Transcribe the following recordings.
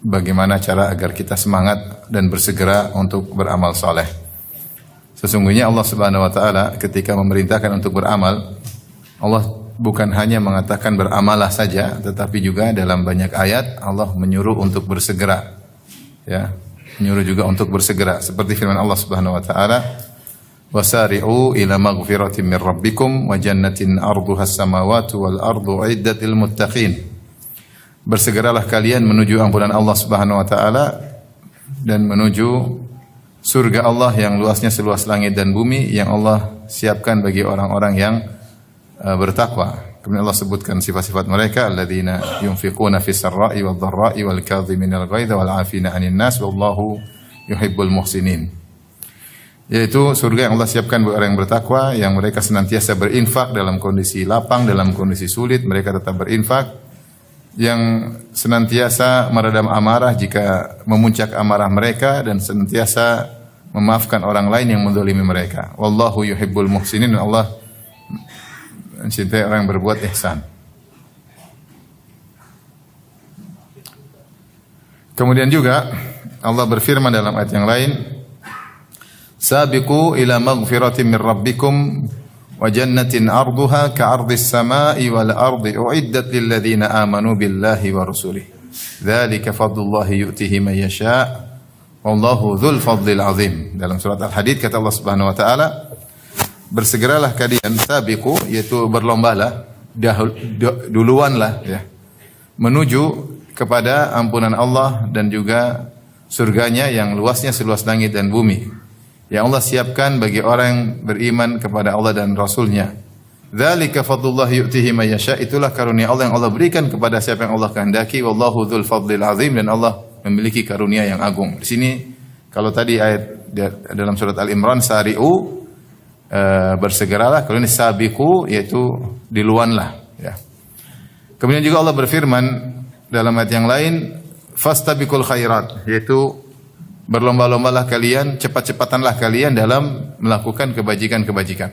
bagaimana cara agar kita semangat dan bersegera untuk beramal soleh. Sesungguhnya Allah Subhanahu wa taala ketika memerintahkan untuk beramal, Allah bukan hanya mengatakan beramalah saja, tetapi juga dalam banyak ayat Allah menyuruh untuk bersegera. Ya, menyuruh juga untuk bersegera seperti firman Allah Subhanahu wa taala, "Wasari'u ila maghfiratin min rabbikum wa jannatin 'arduha as-samawati wal ardu 'iddat lil muttaqin." Bersegeralah kalian menuju ampunan Allah Subhanahu wa taala dan menuju surga Allah yang luasnya seluas langit dan bumi yang Allah siapkan bagi orang-orang yang bertakwa. Kemudian Allah sebutkan sifat-sifat mereka, alladzina yunfiquna fis sarra'i wad dharra'i wal kadhiminal ghaidha wal 'afina 'anil nas wallahu yuhibbul muhsinin. Yaitu surga yang Allah siapkan bagi orang yang bertakwa, yang mereka senantiasa berinfak dalam kondisi lapang, dalam kondisi sulit, mereka tetap berinfak, yang senantiasa meredam amarah jika memuncak amarah mereka, dan senantiasa memaafkan orang lain yang menzalimi mereka. Wallahu yuhibbul muhsinin, dan Allah mencintai orang yang berbuat ihsan. Kemudian juga Allah berfirman dalam ayat yang lain, "Sabiqu ila maghfiratin min rabbikum wa jannatin 'arduha ka'ardis samai wal ardi u'iddat lil ladzina amanu billahi wa rusulihi. Dzalika fadlullahi yu'tihi man yasha' wallahu dzul fadlil 'azim." Dalam surat Al-Hadid kata Allah Subhanahu wa taala, bersegeralah kalian, sabiqu yaitu berlombalah, duluanlah ya, menuju kepada ampunan Allah dan juga surganya yang luasnya seluas langit dan bumi, yang Allah siapkan bagi orang yang beriman kepada Allah dan Rasul-Nya. Dzalika fadlullah yu'tihi may yasha, itulah karunia Allah yang Allah berikan kepada siapa yang Allah kehendaki. Wallahu dzul fadlil azim, dan Allah memiliki karunia yang agung. Di sini kalau tadi ayat dalam surat Al-Imran sari'u, bersegeralah, kalau ini sabiqu yaitu diluanlah ya. Kemudian juga Allah berfirman dalam ayat yang lain, fastabiqul khairat, yaitu berlomba-lombalah kalian, cepat-cepatanlah kalian dalam melakukan kebajikan-kebajikan.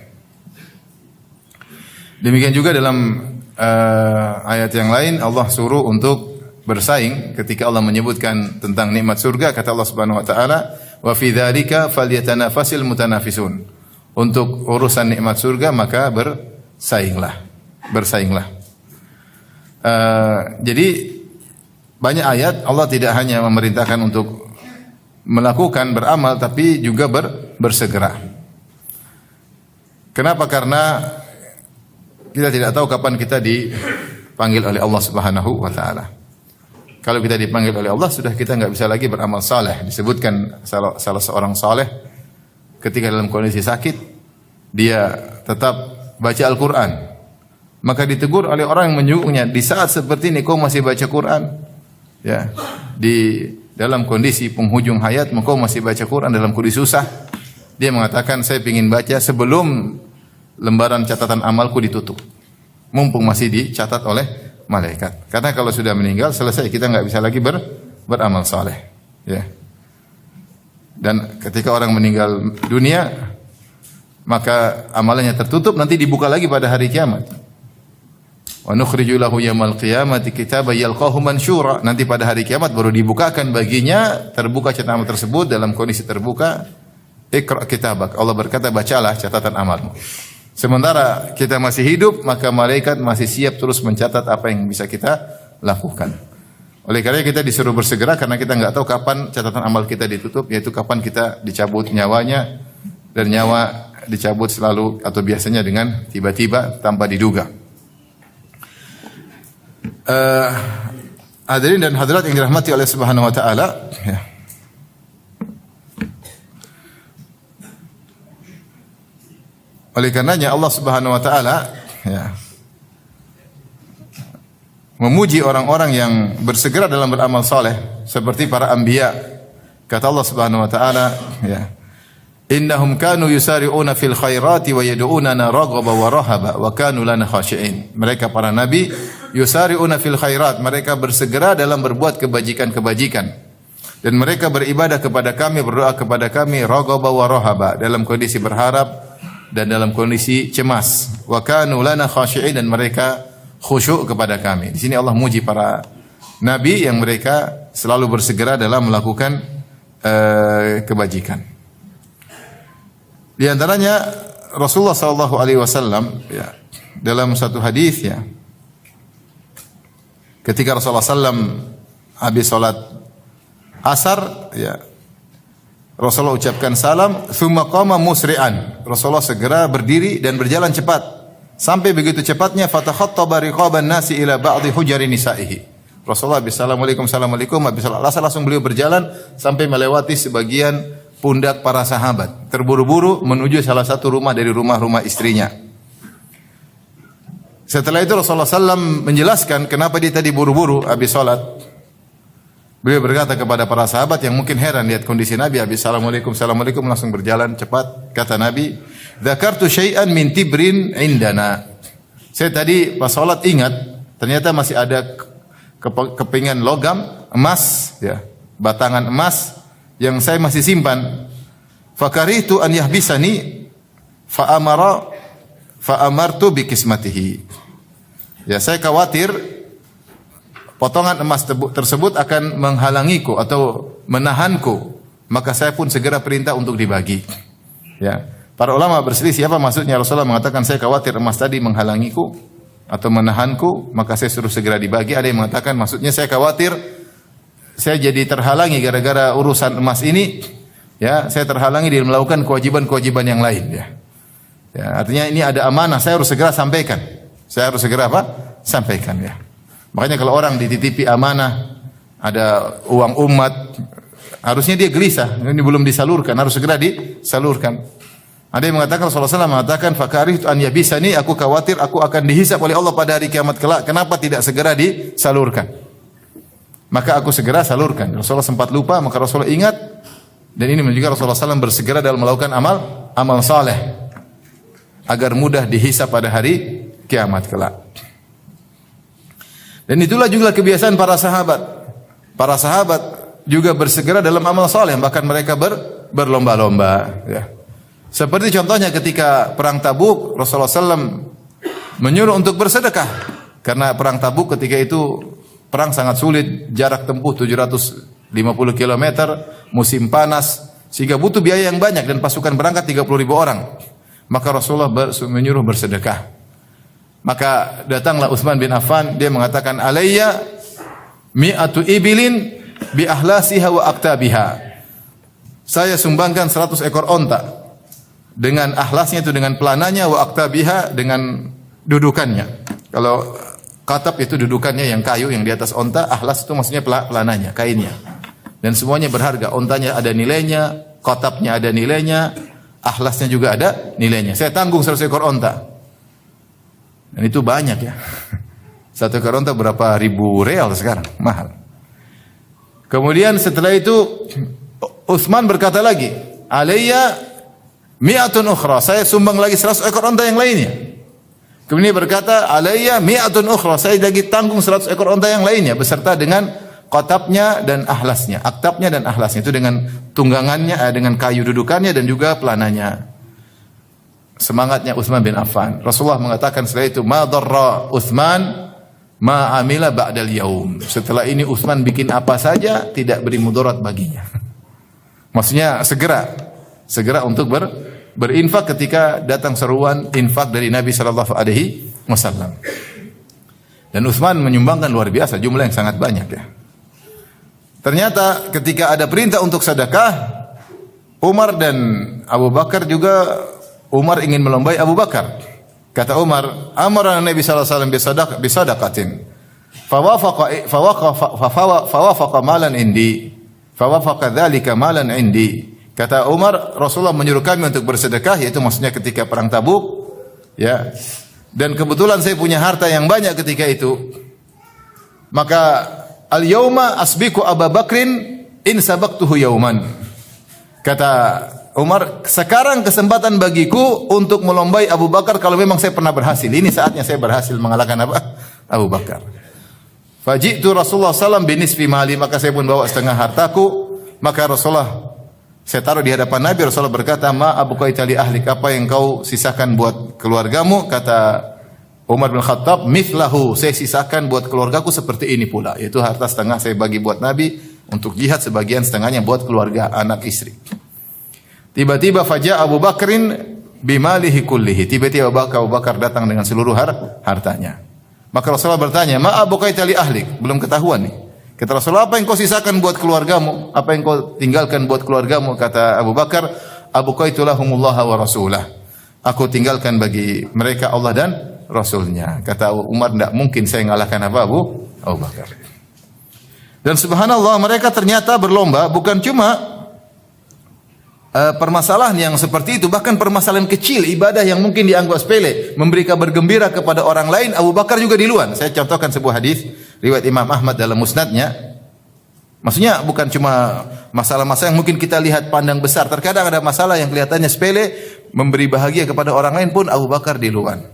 Demikian juga dalam ayat yang lain Allah suruh untuk bersaing ketika Allah menyebutkan tentang nikmat surga, kata Allah Subhanahu wa taala, "Wa fi dzalika falyatanafasil mutanafisun." Untuk urusan nikmat surga maka bersainglah. Jadi banyak ayat Allah tidak hanya memerintahkan untuk melakukan beramal, tapi juga bersegera. Kenapa? Karena kita tidak tahu kapan kita dipanggil oleh Allah Subhanahu wa taala. Kalau kita dipanggil oleh Allah, sudah kita enggak bisa lagi beramal saleh. Disebutkan salah seorang saleh ketika dalam kondisi sakit, dia tetap baca Al-Qur'an. Maka ditegur oleh orang yang menyuruhnya, di saat seperti ini kau masih baca Quran? Ya, di dalam kondisi penghujung hayat, engkau masih baca Quran dalam kondisi susah. Dia mengatakan, saya ingin baca sebelum lembaran catatan amalku ditutup, mumpung masih dicatat oleh malaikat. Karena kalau sudah meninggal, selesai, kita nggak bisa lagi beramal saleh. Ya. Dan ketika orang meninggal dunia, maka amalannya tertutup, nanti dibuka lagi pada hari kiamat. Wa nukhriju lahu yaumal qiyamati kitaban yalqahu mansyura. Nanti pada hari kiamat baru dibukakan baginya, terbuka catatan amal tersebut dalam kondisi terbuka. Iqra kitabak. Allah berkata, bacalah catatan amalmu. Sementara kita masih hidup, maka malaikat masih siap terus mencatat apa yang bisa kita lakukan. Oleh karena kita disuruh bersegera, karena kita enggak tahu kapan catatan amal kita ditutup, yaitu kapan kita dicabut nyawanya, dan nyawa dicabut selalu atau biasanya dengan tiba-tiba tanpa diduga. Hadirin dan hadirat yang dirahmati oleh Subhanahu wa taala, ya. Oleh karenanya Allah Subhanahu wa taala ya, memuji orang-orang yang bersegera dalam beramal saleh seperti para anbiya. Kata Allah Subhanahu wa taala, ya, innahum kanu yusari'una fil khairati wa yad'unana raghaba wa rahaba wa kanu lana khashi'in. Mereka para nabi yusari'una fil khairat, mereka bersegera dalam berbuat kebajikan-kebajikan, dan mereka beribadah kepada kami, berdoa kepada kami, raghaba wa rahaba, dalam kondisi berharap dan dalam kondisi cemas. Wa kanu lana khashi'in, dan mereka khusyuk kepada kami. Di sini Allah muji para nabi yang mereka selalu bersegera dalam melakukan kebajikan. Di antaranya Rasulullah sallallahu alaihi wasallam ya, dalam satu hadis ya, ketika Rasulullah sallam habis salat asar ya, Rasulullah ucapkan salam, thumma qama musri'an. Rasulullah segera berdiri dan berjalan cepat. Sampai begitu cepatnya fatakhattaba riqaban nasi ila ba'dhi hujari nisaihi. Rasulullah assalamualaikum habis salat asar langsung beliau berjalan sampai melewati sebagian pundak para sahabat. Terburu-buru menuju salah satu rumah dari rumah-rumah istrinya. Setelah itu Rasulullah SAW menjelaskan kenapa dia tadi buru-buru habis salat. Beliau berkata kepada para sahabat yang mungkin heran lihat kondisi Nabi habis assalamualaikum langsung berjalan cepat. Kata Nabi, "Dzakartu syai'an min tibrin indana." Saya tadi pas salat ingat ternyata masih ada kepingan logam emas ya, batangan emas yang saya masih simpan. Fakaritu an yahbisani fa amartu bi kismatihi. Ya, saya khawatir potongan emas tersebut akan menghalangiku atau menahanku, maka saya pun segera perintah untuk dibagi. Ya. Para ulama berselisih apa maksudnya. Rasulullah mengatakan saya khawatir emas tadi menghalangiku atau menahanku, maka saya suruh segera dibagi. Ada yang mengatakan maksudnya saya khawatir saya jadi terhalangi gara-gara urusan emas ini. Ya, saya terhalangi di melakukan kewajiban-kewajiban yang lain. Ya. Ya, artinya ini ada amanah, saya harus segera sampaikan. Saya harus segera apa? Sampaikan ya. Makanya kalau orang dititipi amanah, ada uang umat, harusnya dia gelisah, ini belum disalurkan, harus segera disalurkan. Ada yang mengatakan Rasulullah SAW mengatakan fakarihtu an yabisani, aku khawatir aku akan dihisab oleh Allah pada hari kiamat kelak. Kenapa tidak segera disalurkan? Maka aku segera salurkan. Rasulullah sempat lupa, maka Rasulullah ingat, dan ini menunjukkan Rasulullah SAW bersegera dalam melakukan amal saleh agar mudah dihisab pada hari kiamat kelak. Dan itulah juga kebiasaan para sahabat. Para sahabat juga bersegera dalam amal saleh, bahkan mereka berlomba-lomba. Ya. Seperti contohnya ketika perang Tabuk, Rasulullah SAW menyuruh untuk bersedekah. Karena perang Tabuk ketika itu perang sangat sulit, jarak tempuh 750 km, musim panas, sehingga butuh biaya yang banyak dan pasukan berangkat 30.000 orang. Maka Rasulullah menyuruh bersedekah. Maka datanglah Utsman bin Affan, dia mengatakan alayya mi'atu ibilin bi ahlasiha wa aktabiha. Saya sumbangkan 100 ekor onta dengan ahlasnya itu dengan pelananya, wa aktabiha dengan dudukannya. Kalau katab itu dudukannya yang kayu yang di atas onta, ahlas itu maksudnya pelananya, kainnya. Dan semuanya berharga, ontanya ada nilainya, katabnya ada nilainya, ahlasnya juga ada nilainya. Saya tanggung 100 ekor onta. Dan itu banyak ya. 1 ekor onta berapa ribu real sekarang, mahal. Kemudian setelah itu Utsman berkata lagi, alayya mi'atun ukhra, saya sumbang lagi 100 ekor onta yang lainnya. Kemudian berkata, alayya mi'atun ukhra, saya lagi tanggung 100 ekor onta yang lainnya beserta dengan qatabnya dan ahlasnya, aktabnya dan ahlasnya, itu dengan tunggangannya, dengan kayu dudukannya dan juga pelananya. Semangatnya Utsman bin Affan. Rasulullah mengatakan setelah itu, ma darra Utsman ma amila ba'dal yaum. Setelah ini Utsman bikin apa saja tidak beri mudarat baginya. Maksudnya segera untuk berinfak ketika datang seruan infak dari Nabi sallallahu alaihi wasallam. Dan Utsman menyumbangkan luar biasa, jumlah yang sangat banyak ya. Ternyata ketika ada perintah untuk sedekah, Umar dan Abu Bakar juga, Umar ingin melombai Abu Bakar. Kata Umar, amara Nabi sallallahu alaihi wasallam bisadaqatin. Fawafaqa malan indi. Fawafaqa dzalika malan indi. Kata Umar, Rasulullah menyuruh kami untuk bersedekah, yaitu maksudnya ketika perang Tabuk, ya. Dan kebetulan saya punya harta yang banyak ketika itu. Maka al-yauma asbiqu Abu Bakrin in sabaqtuhu yauman. Kata Umar, sekarang kesempatan bagiku untuk melombai Abu Bakar kalau memang saya pernah berhasil. Ini saatnya saya berhasil mengalahkan Abu Bakar. Faji'tu Rasulullah sallallahu binisfi mali, maka saya pun bawa setengah hartaku. Maka Rasulullah, saya taruh di hadapan Nabi. Rasulullah berkata, ma abuqaita li ahlik, apa yang kau sisakan buat keluargamu? Kata Umar bin Khattab, mithlahu, saya sisakan buat keluargaku seperti ini pula, yaitu harta setengah saya bagi buat Nabi untuk jihad, sebagian setengahnya buat keluarga, anak istri. Tiba-tiba faja Abu Bakrin bimalihi kullihi. Tiba-tiba Abu Bakar datang dengan seluruh hartanya. Maka Rasulullah bertanya, "Ma abukaita li ahlik?" Belum ketahuan nih. Kata Rasulullah, "Apa yang kau sisakan buat keluargamu? Apa yang kau tinggalkan buat keluargamu?" Kata Abu Bakar, "Abukaitu lahumullah wa rasulah." Aku tinggalkan bagi mereka Allah dan Rasulnya. Kata Umar, tidak mungkin saya mengalahkan apa Abu Bakar. Dan subhanallah, mereka ternyata berlomba, bukan cuma permasalahan yang seperti itu, bahkan permasalahan kecil, ibadah yang mungkin dianggap sepele, memberi kabar gembira kepada orang lain, Abu Bakar juga duluan. Saya contohkan sebuah hadis riwayat Imam Ahmad dalam musnadnya. Maksudnya bukan cuma masalah-masalah yang mungkin kita lihat pandang besar, terkadang ada masalah yang kelihatannya sepele, memberi bahagia kepada orang lain pun Abu Bakar duluan.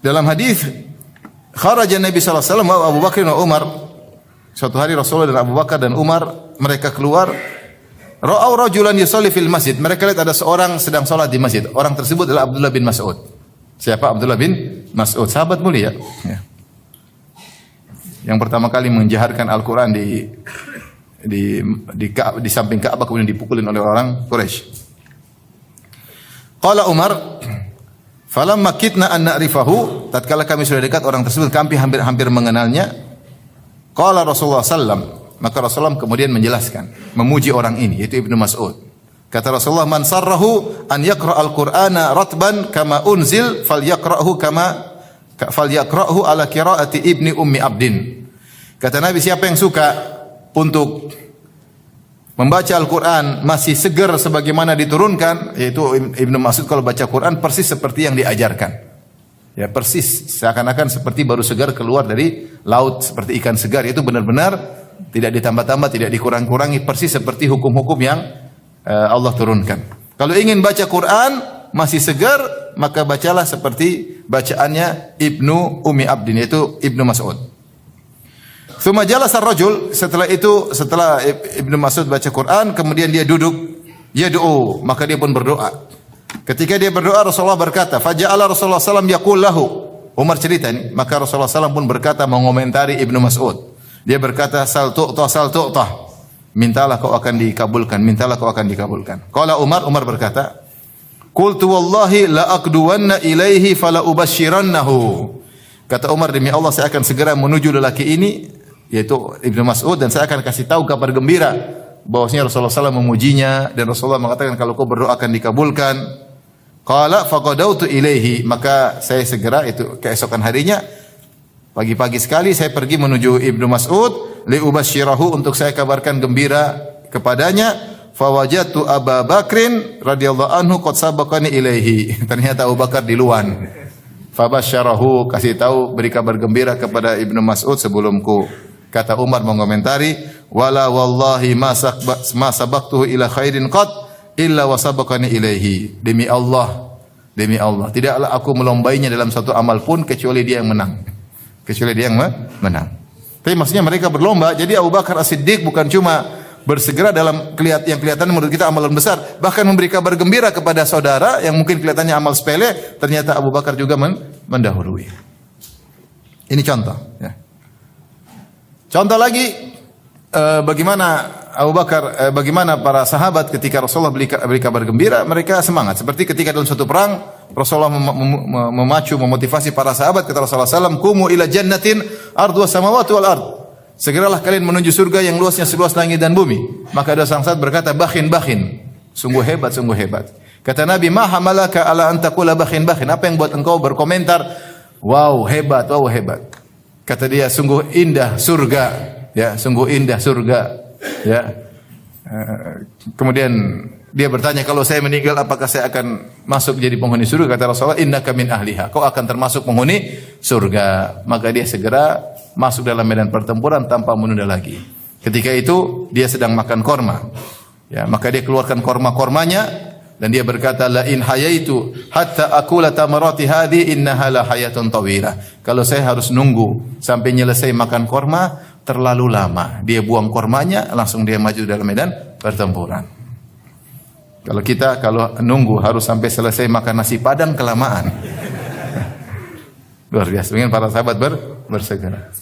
Dalam hadis kharaja Nabi sallallahu alaihi wasallam wa Abu Bakar dan Umar. Suatu hari Rasulullah dan Abu Bakar dan Umar mereka keluar. Ra'au rajulan yusalli fil masjid. Mereka lihat ada seorang sedang salat di masjid. Orang tersebut adalah Abdullah bin Mas'ud. Siapa Abdullah bin Mas'ud? Sahabat mulia. Ya. Yang pertama kali menjaharkan Al-Qur'an di samping Ka'bah, kemudian dipukulin oleh orang Quraisy. Qala Umar, falamma kitna an na'rifahu, tatkala kami sudah dekat orang tersebut, kami hampir mengenalnya. Qala Rasulullah sallam, maka Rasulullah kemudian menjelaskan, memuji orang ini, yaitu Ibnu Mas'ud. Kata Rasulullah, man sarrahu an yaqra al-Qur'ana ratban kama unzil falyaqra'hu ala qira'ati Ibni Ummi Abdin. Kata Nabi, siapa yang suka untuk membaca Al-Quran masih segar sebagaimana diturunkan, yaitu Ibnu Mas'ud kalau baca Quran persis seperti yang diajarkan. Ya, persis seakan-akan seperti baru segar keluar dari laut, seperti ikan segar. Itu benar-benar tidak ditambah-tambah, tidak dikurang-kurangi, persis seperti hukum-hukum yang Allah turunkan. Kalau ingin baca Quran masih segar, maka bacalah seperti bacaannya Ibnu Ummi Abdin, yaitu Ibnu Mas'ud. Tsumma jalasa ar-rajul, setelah Ibnu Mas'ud baca Quran, kemudian dia duduk, yad'u, maka dia pun berdoa. Ketika dia berdoa, Rasulullah berkata, faja'ala Rasulullah sallam yaqul lahu. Umar cerita ini, maka Rasulullah sallam pun berkata mengomentari Ibnu Mas'ud. Dia berkata, sal tu'tah. Mintalah kau akan dikabulkan, mintalah kau akan dikabulkan. Qala Umar berkata, qultu wallahi la aqduwanna ilaihi fala ubasyirannahu. Kata Umar, demi Allah saya akan segera menuju lelaki ini, yaitu Ibnu Mas'ud, dan saya akan kasih tahu kabar gembira bahwasanya Rasulullah SAW memujinya, dan Rasulullah mengatakan kalau kau berdoa akan dikabulkan. Qala faqadautu ilaihi, maka saya segera, itu keesokan harinya pagi-pagi sekali saya pergi menuju Ibnu Mas'ud li ubasyirahu, untuk saya kabarkan gembira kepadanya. Fawajatu Abu Bakrin radhiyallahu anhu qad sabaqani ilaihi. Ternyata Abu Bakar duluan. Fabasyarahu, kasih tahu, beri kabar gembira kepada Ibnu Mas'ud sebelumku. Kata Umar mengomentari, wala wallahi ma sabaqtuhu ila khairin qad illa wa sabaqani ilaihi. Demi Allah, tidaklah aku melombainya dalam satu amal pun kecuali dia yang menang. Tapi maksudnya mereka berlomba. Jadi Abu Bakar As-Siddiq bukan cuma bersegera dalam yang kelihatan menurut kita amalan besar, bahkan memberi kabar gembira kepada saudara yang mungkin kelihatannya amal sepele, ternyata Abu Bakar juga mendahului. Ini contoh. Ya. Contoh lagi, bagaimana para sahabat ketika Rasulullah beri kabar gembira, mereka semangat. Seperti ketika dalam suatu perang, Rasulullah memotivasi para sahabat. Kata Rasulullah SAW, kumu ila jannatin ardu samawati wal ard. Segeralah kalian menuju surga yang luasnya seluas langit dan bumi. Maka ada sang sahabat berkata, bakhin. Sungguh hebat. Kata Nabi, ma hamalaka ala an taqula bakhin. Apa yang buat engkau berkomentar, wow hebat. Kata dia, sungguh indah surga. Ya. Kemudian dia bertanya, kalau saya meninggal apakah saya akan masuk jadi penghuni surga? Kata Rasulullah, innaka min ahliha. Kau akan termasuk penghuni surga. Maka dia segera masuk dalam medan pertempuran tanpa menunda lagi. Ketika itu dia sedang makan korma. Ya, maka dia keluarkan korma-kormanya dan dia berkata, la in hayaitu hatta akula tamarati hadi innaha la hayatun tawilah. Kalau saya harus nunggu sampai selesai makan korma, terlalu lama. Dia buang kormanya, langsung dia maju dalam medan pertempuran. Kalau kita nunggu harus sampai selesai makan nasi padang kelamaan. Luar biasa. Dengan para sahabat bersegera.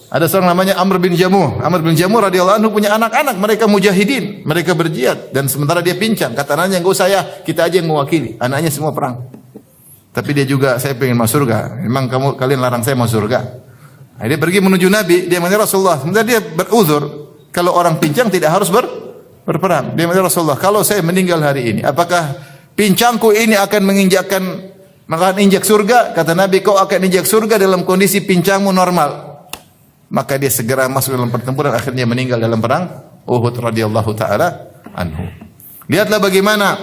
Ada seorang namanya Amr bin Jamuh. Amr bin Jamuh radhiyallahu anhu punya anak-anak, mereka mujahidin, mereka berjihad dan sementara dia pincang. Kata anaknya, "Enggak usah ya, kita aja yang mewakili." Anaknya semua perang. Tapi dia juga, "Saya pengen masuk surga. Memang kalian larang saya masuk surga." Nah, dia pergi menuju Nabi, dia mengatakan, "Rasulullah." Sementara dia beruzur, kalau orang pincang tidak harus berperang. Dia mengatakan, "Rasulullah, kalau saya meninggal hari ini, apakah pincangku ini akan menginjak surga?" Kata Nabi, "Kau akan injak surga dalam kondisi pincangmu normal." Maka dia segera masuk dalam pertempuran, akhirnya meninggal dalam perang Uhud radhiyallahu taala anhu. Lihatlah bagaimana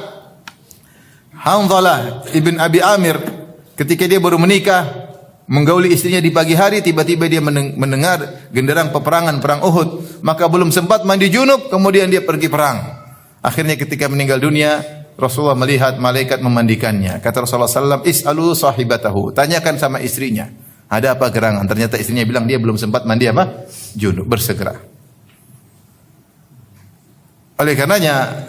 Hanzalah ibn Abi Amir ketika dia baru menikah, menggauli istrinya di pagi hari, tiba-tiba dia mendengar genderang peperangan perang Uhud, maka belum sempat mandi junub, kemudian dia pergi perang. Akhirnya ketika meninggal dunia, Rasulullah melihat malaikat memandikannya. Kata Rasulullah sallallahu alaihi wasallam, "Is'alu sahibatahu." Tanyakan sama istrinya, ada apa gerangan? Ternyata istrinya bilang dia belum sempat mandi apa? Junub, bersegera. Oleh karenanya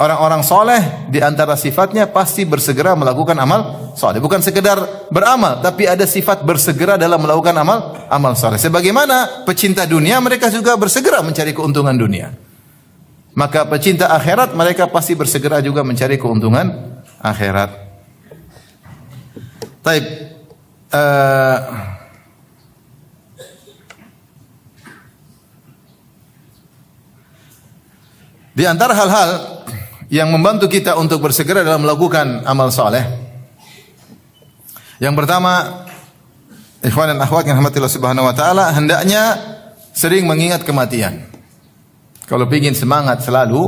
orang-orang soleh di antara sifatnya pasti bersegera melakukan amal soleh. Bukan sekedar beramal, tapi ada sifat bersegera dalam melakukan amal soleh. Sebagaimana pecinta dunia, mereka juga bersegera mencari keuntungan dunia. Maka pecinta akhirat, mereka pasti bersegera juga mencari keuntungan akhirat. Taib. Di antara hal-hal yang membantu kita untuk bersegera dalam melakukan amal saleh, yang pertama, ikhwan dan akhwat yang rahmatillah subhanahu wa ta'ala, hendaknya sering mengingat kematian. Kalau ingin semangat selalu,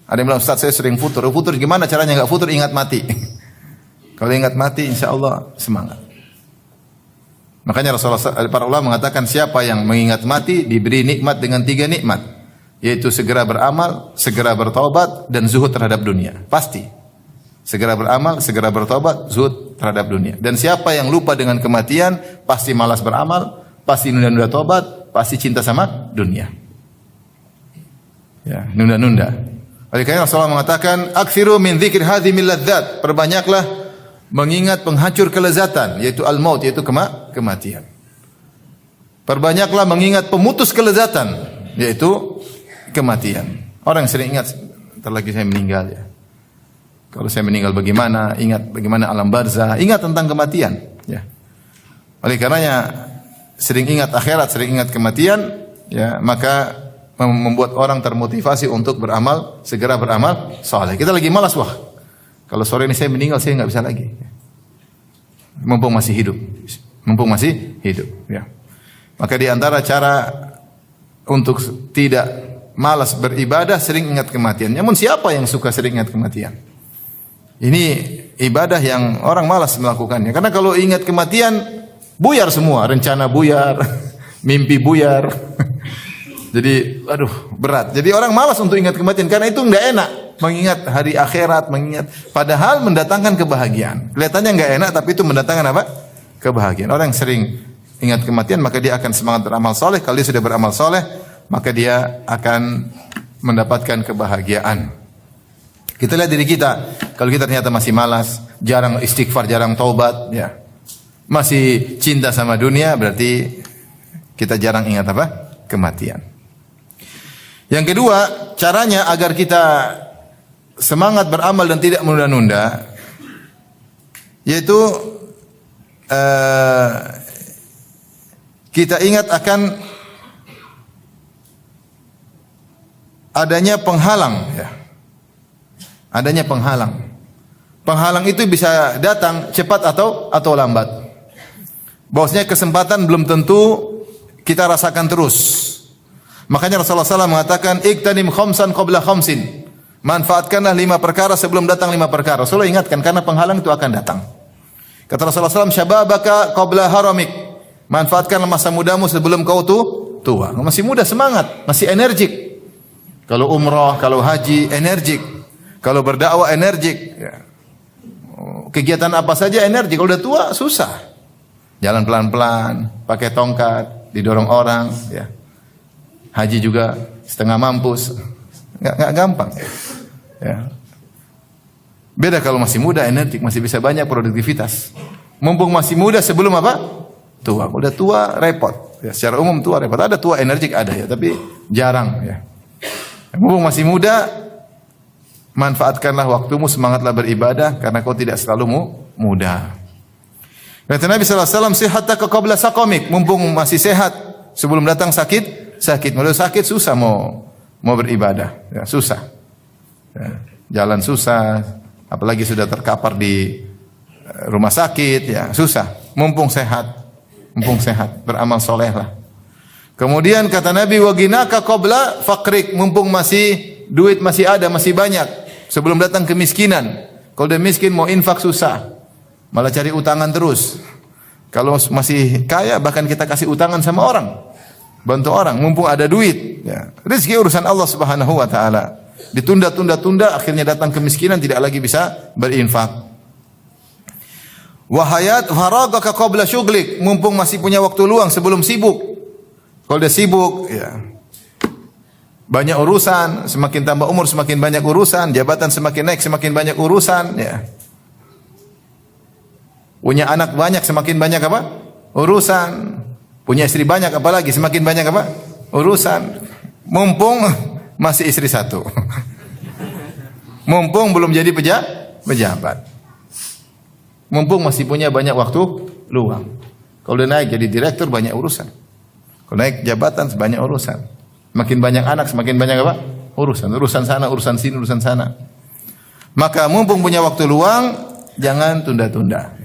ada yang bilang, "Ustaz, saya sering futur." Futur gimana caranya enggak futur? Ingat mati. Kalau ingat mati, insya Allah semangat. Makanya Rasulullah, para ulama mengatakan, siapa yang mengingat mati diberi nikmat dengan 3 nikmat, yaitu segera beramal, segera bertaubat, dan zuhud terhadap dunia. Pasti. Segera beramal, segera bertaubat, zuhud terhadap dunia. Dan siapa yang lupa dengan kematian, pasti malas beramal, pasti nunda-nunda taubat, pasti cinta sama dunia. Ya, nunda-nunda. Oleh karena Rasulullah mengatakan, "Aktsiru min dzikri hadhimil ladzat." Perbanyaklah mengingat penghancur kelezatan, yaitu al-maut, yaitu kematian. Perbanyaklah mengingat pemutus kelezatan, yaitu kematian. Orang yang sering ingat, "Entar lagi saya meninggal ya. Kalau saya meninggal bagaimana?" Ingat bagaimana alam barzah, ingat tentang kematian, ya. Oleh karenanya sering ingat akhirat, sering ingat kematian, ya, maka membuat orang termotivasi untuk beramal, segera beramal saleh. Kita lagi malas, wah, kalau sore ini saya meninggal, saya enggak bisa lagi. Mumpung masih hidup, ya. Maka di antara cara untuk tidak malas beribadah, sering ingat kematian. Namun siapa yang suka sering ingat kematian? Ini ibadah yang orang malas melakukannya. Karena kalau ingat kematian, buyar semua, rencana buyar, mimpi buyar. Jadi, berat. Jadi orang malas untuk ingat kematian karena itu enggak enak. Mengingat hari akhirat, padahal mendatangkan kebahagiaan. Kelihatannya enggak enak, tapi itu mendatangkan apa? Kebahagiaan. Orang yang sering ingat kematian, maka dia akan semangat beramal soleh. Kalau dia sudah beramal soleh, maka dia akan mendapatkan kebahagiaan. Kita lihat diri kita. Kalau kita ternyata masih malas, jarang istighfar, jarang taubat, ya, masih cinta sama dunia, berarti kita jarang ingat apa? Kematian. Yang kedua, caranya agar kita semangat beramal dan tidak menunda-nunda, yaitu kita ingat akan adanya penghalang, ya. Adanya penghalang. Penghalang itu bisa datang cepat atau lambat. Bahwasanya kesempatan belum tentu kita rasakan terus. Makanya Rasulullah SAW mengatakan, "Iktanim khamsan qabla khamsin." Manfaatkanlah 5 perkara sebelum datang 5 perkara. Rasulullah ingatkan karena penghalang itu akan datang. Kata Rasulullah SAW, "Syababaka qabla haramik." Manfaatkanlah masa mudamu sebelum kau tua. Masih muda, semangat, masih energik. Kalau umrah, kalau haji, energik. Kalau berdakwah, energik. Ya. Kegiatan apa saja energik. Kalau udah tua, susah. Jalan pelan-pelan, pakai tongkat, didorong orang. Ya. Haji juga setengah mampus. Nggak gampang. Ya. Beda kalau masih muda, energik, masih bisa banyak produktivitas. Mumpung masih muda sebelum apa? Tua. Kalau udah tua repot. Ya, secara umum tua repot. Ada tua energik ada ya, tapi jarang ya. Mumpung masih muda, manfaatkanlah waktumu, semangatlah beribadah karena kau tidak selalu muda. Kata Nabi sallallahu alaihi wasallam, "Sihataka qabla saqamik." Mumpung masih sehat sebelum datang sakit. Kalau sakit susah mau beribadah, ya, susah. Ya, jalan susah, apalagi sudah terkapar di rumah sakit, ya susah. Mumpung sehat, beramal solehlah. Kemudian kata Nabi, "Waginaka qabla faqrik." Mumpung masih duit masih ada, masih banyak, sebelum datang kemiskinan. Kalau udah miskin mau infak susah, malah cari utangan terus. Kalau masih kaya bahkan kita kasih utangan sama orang, bantu orang. Mumpung ada duit, ya. Rezeki urusan Allah Subhanahu wa taala. Ditunda, akhirnya datang kemiskinan, tidak lagi bisa berinfak. Wahayat faragaka qabla syughlik. Mumpung masih punya waktu luang sebelum sibuk. Kalau udah sibuk, ya banyak urusan, semakin tambah umur semakin banyak urusan, jabatan semakin naik semakin banyak urusan, ya. Punya anak banyak semakin banyak apa? Urusan. Punya istri banyak apalagi semakin banyak apa? Urusan. Mumpung masih istri satu. Mumpung belum jadi pejabat. Mumpung masih punya banyak waktu luang. Kalau udah naik jadi direktur banyak urusan. Kalau naik jabatan banyak urusan. Makin banyak anak semakin banyak apa? Urusan. Urusan sana, urusan sini, urusan sana. Maka mumpung punya waktu luang, jangan tunda-tunda.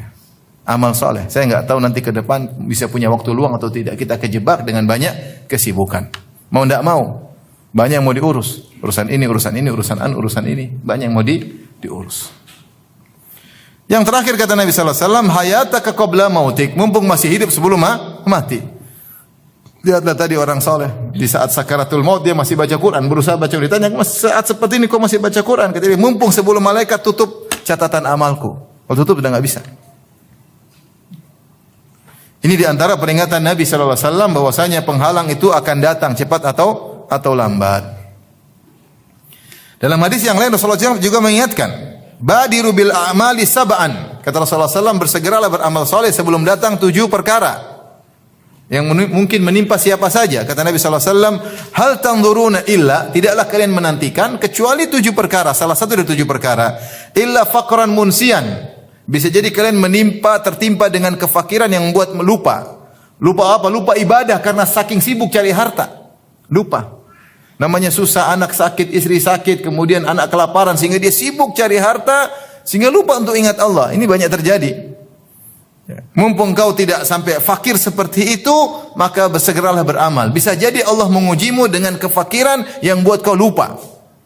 Amal soleh. Saya nggak tahu nanti ke depan bisa punya waktu luang atau tidak. Kita kejebak dengan banyak kesibukan. Mau ndak mau, banyak yang mau diurus. Urusan ini, urusan ini, banyak yang mau diurus. Yang terakhir kata Nabi sallallahu alaihi wasallam, hayataka qabla mautik. Mumpung masih hidup sebelum mati. Lihatlah tadi orang soleh di saat sakaratul maut dia masih baca Quran, berusaha baca. Ditanya, saat seperti ini kok masih baca Quran? Kata dia, mumpung sebelum malaikat tutup catatan amalku. Kalau tutup udah nggak bisa. Ini diantara peringatan Nabi sallallahu alaihi wasallam bahwasanya penghalang itu akan datang cepat atau lambat. Dalam hadis yang lain Rasulullah SAW juga mengingatkan, badiru bil a'mali sab'an. Kata Rasulullah SAW, bersegeralah beramal soleh sebelum datang 7 perkara yang mungkin menimpa siapa saja. Kata Nabi sallallahu alaihi wasallam, hal tanzuruna illa, tidaklah kalian menantikan kecuali 7 perkara. Salah satu dari 7 perkara, illa faqran munsian. Bisa jadi kalian tertimpa dengan kefakiran yang membuat lupa. Lupa apa? Lupa ibadah karena saking sibuk cari harta. Lupa. Namanya susah, anak sakit, istri sakit, kemudian anak kelaparan sehingga dia sibuk cari harta sehingga lupa untuk ingat Allah. Ini banyak terjadi. Mumpung kau tidak sampai fakir seperti itu, maka bersegeralah beramal. Bisa jadi Allah mengujimu dengan kefakiran yang buat kau lupa.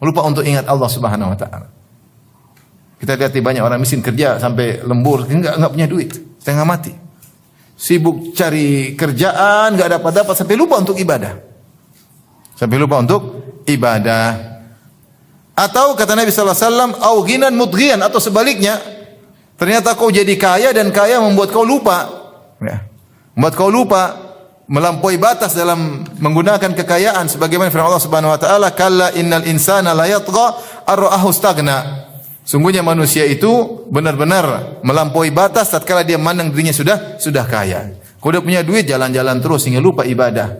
Lupa untuk ingat Allah Subhanahu wa taala. Kita lihat banyak orang miskin kerja sampai lembur, enggak punya duit, setengah mati. Sibuk cari kerjaan, enggak dapat sampai lupa untuk ibadah. Atau kata Nabi sallallahu alaihi wasallam, au ghinan mudghiyan, atau sebaliknya, ternyata kau jadi kaya dan kaya membuat kau lupa. Ya. Membuat kau lupa, melampaui batas dalam menggunakan kekayaan sebagaimana firman Allah Subhanahu wa taala, kalla innal insana la yatgha ar-ra'ahu istaghna. Sungguhnya manusia itu benar-benar melampaui batas tatkala dia memandang dirinya sudah kaya. Kalau dia punya duit jalan-jalan terus hingga lupa ibadah.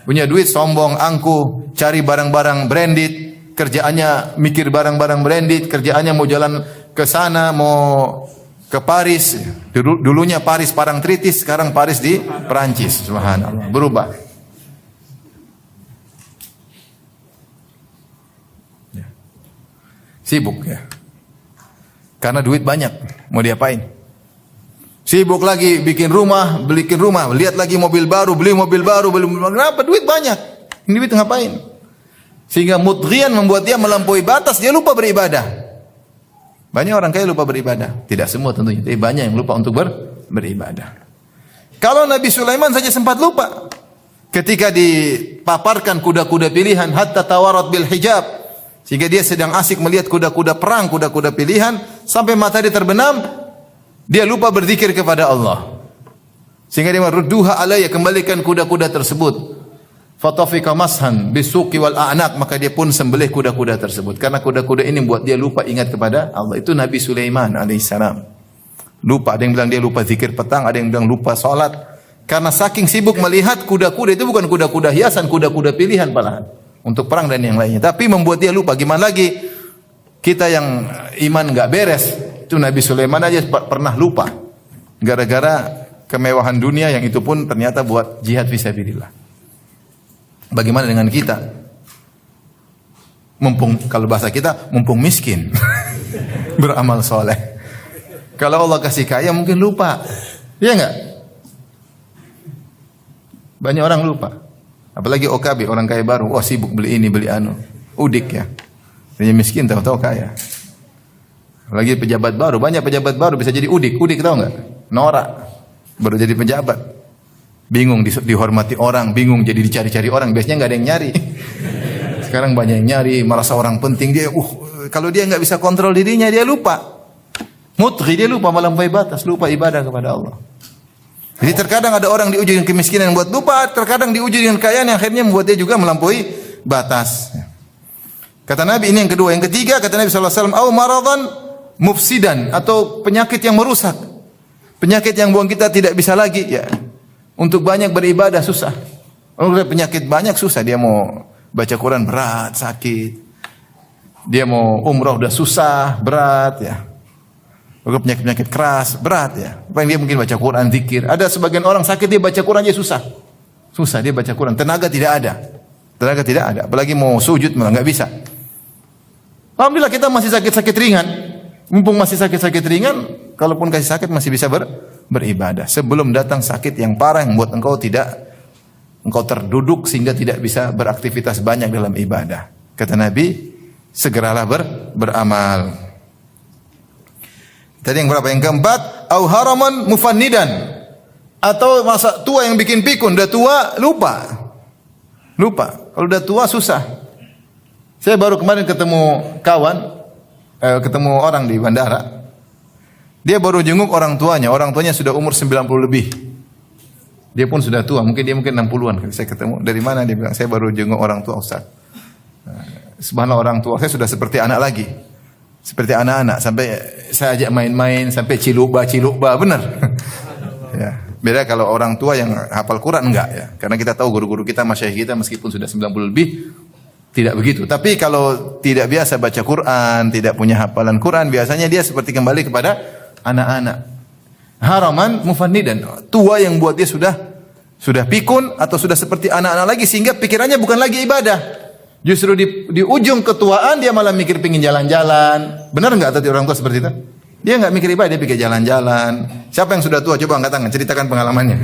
Punya duit sombong, angkuh, cari barang-barang branded, kerjaannya mikir barang-barang branded, kerjaannya mau jalan ke sana, mau ke Paris. Dulunya Paris Parangtritis, sekarang Paris di Perancis. Subhanallah, berubah. Sibuk ya. Karena duit banyak, mau diapain? Sibuk lagi bikin rumah, lihat lagi mobil baru, beli mobil baru. Kenapa? Duit banyak. Ini duit ngapain? Sehingga mudghiyan membuat dia melampaui batas, dia lupa beribadah. Banyak orang kaya lupa beribadah. Tidak semua tentunya, tapi banyak yang lupa untuk beribadah. Kalau Nabi Sulaiman saja sempat lupa. Ketika dipaparkan kuda-kuda pilihan, hatta tawarat bil hijab. Sehingga dia sedang asik melihat kuda-kuda perang, kuda-kuda pilihan, sampai matahari terbenam, dia lupa berzikir kepada Allah. Sehingga dia merudduha alayya, kembalikan kuda-kuda tersebut. Fatafika mashan bisuqi wal a'naq, maka dia pun sembelih kuda-kuda tersebut karena kuda-kuda ini buat dia lupa ingat kepada Allah. Itu Nabi Sulaiman alaihissalam. Lupa, ada yang bilang dia lupa zikir petang, ada yang bilang lupa salat karena saking sibuk melihat kuda-kuda itu bukan kuda-kuda hiasan, kuda-kuda pilihan malahan untuk perang dan yang lainnya. Tapi membuat dia lupa. Gimana lagi kita yang iman enggak beres? Itu Nabi Sulaiman aja pernah lupa gara-gara kemewahan dunia yang itu pun ternyata buat jihad fisabilillah. Bagaimana dengan kita? Mumpung, kalau bahasa kita, mumpung miskin. Beramal soleh. Kalau Allah kasih kaya mungkin lupa. Iya enggak? Banyak orang lupa. Apalagi OKB, orang kaya baru. Wah sibuk beli ini, beli anu. Udik ya. Dia miskin tahu-tahu kaya. Lagi pejabat baru, banyak pejabat baru bisa jadi udik. Udik tahu enggak? Norak. Baru jadi pejabat. Bingung dihormati orang, bingung jadi dicari-cari orang. Biasanya nggak ada yang nyari. Sekarang banyak yang nyari, merasa orang penting. Dia, kalau dia nggak bisa kontrol dirinya, dia lupa. Mutghi, dia lupa melampaui batas, lupa ibadah kepada Allah. Jadi terkadang ada orang diuji dengan kemiskinan yang buat lupa, terkadang diuji dengan kekayaan yang akhirnya membuat dia juga melampaui batas. Kata Nabi ini yang kedua. Yang ketiga kata Nabi SAW, au maradan mufsidan, atau penyakit yang merusak. Penyakit yang buang kita tidak bisa lagi ya. Untuk banyak beribadah susah. Kalau penyakit banyak susah. Dia mau baca Quran berat, sakit. Dia mau umrah udah susah, berat ya. Kalau penyakit-penyakit keras, berat ya. Paling dia mungkin baca Quran, zikir. Ada sebagian orang sakit dia baca Quran aja susah. Susah dia baca Quran. Tenaga tidak ada. Tenaga tidak ada. Apalagi mau sujud malah nggak bisa. Alhamdulillah kita masih sakit-sakit ringan. Mumpung masih sakit-sakit ringan, kalaupun kasih sakit masih bisa beribadah. Sebelum datang sakit yang parah yang membuat engkau terduduk sehingga tidak bisa beraktivitas banyak dalam ibadah. Kata Nabi, segeralah beramal. Tadi yang berapa? Yang keempat, au haraman mufannidan, atau masa tua yang bikin pikun. Udah tua lupa. Kalau udah tua susah. Saya baru kemarin ketemu orang di bandara. Dia baru jenguk orang tuanya sudah umur 90 lebih. Dia pun sudah tua, mungkin 60-an. Saya ketemu, dari mana? Dia bilang, saya baru jenguk orang tua Ustaz. Subhanallah, orang tua saya sudah seperti anak lagi. Seperti anak-anak, sampai saya ajak main-main, sampai cilukba, benar. Ya. Beda kalau orang tua yang hafal Quran enggak ya. Karena kita tahu guru-guru kita, masyayikh kita meskipun sudah 90 lebih, tidak begitu. Tapi kalau tidak biasa baca Quran, tidak punya hafalan Quran, biasanya dia seperti kembali kepada anak-anak. Haraman mufannidan, tua yang buat dia sudah pikun atau sudah seperti anak-anak lagi sehingga pikirannya bukan lagi ibadah. Justru di ujung ketuaan dia malah mikir pingin jalan-jalan. Benar enggak tadi orang tua seperti itu? Dia enggak mikir ibadah, dia pikir jalan-jalan. Siapa yang sudah tua coba angkat tangan, ceritakan pengalamannya.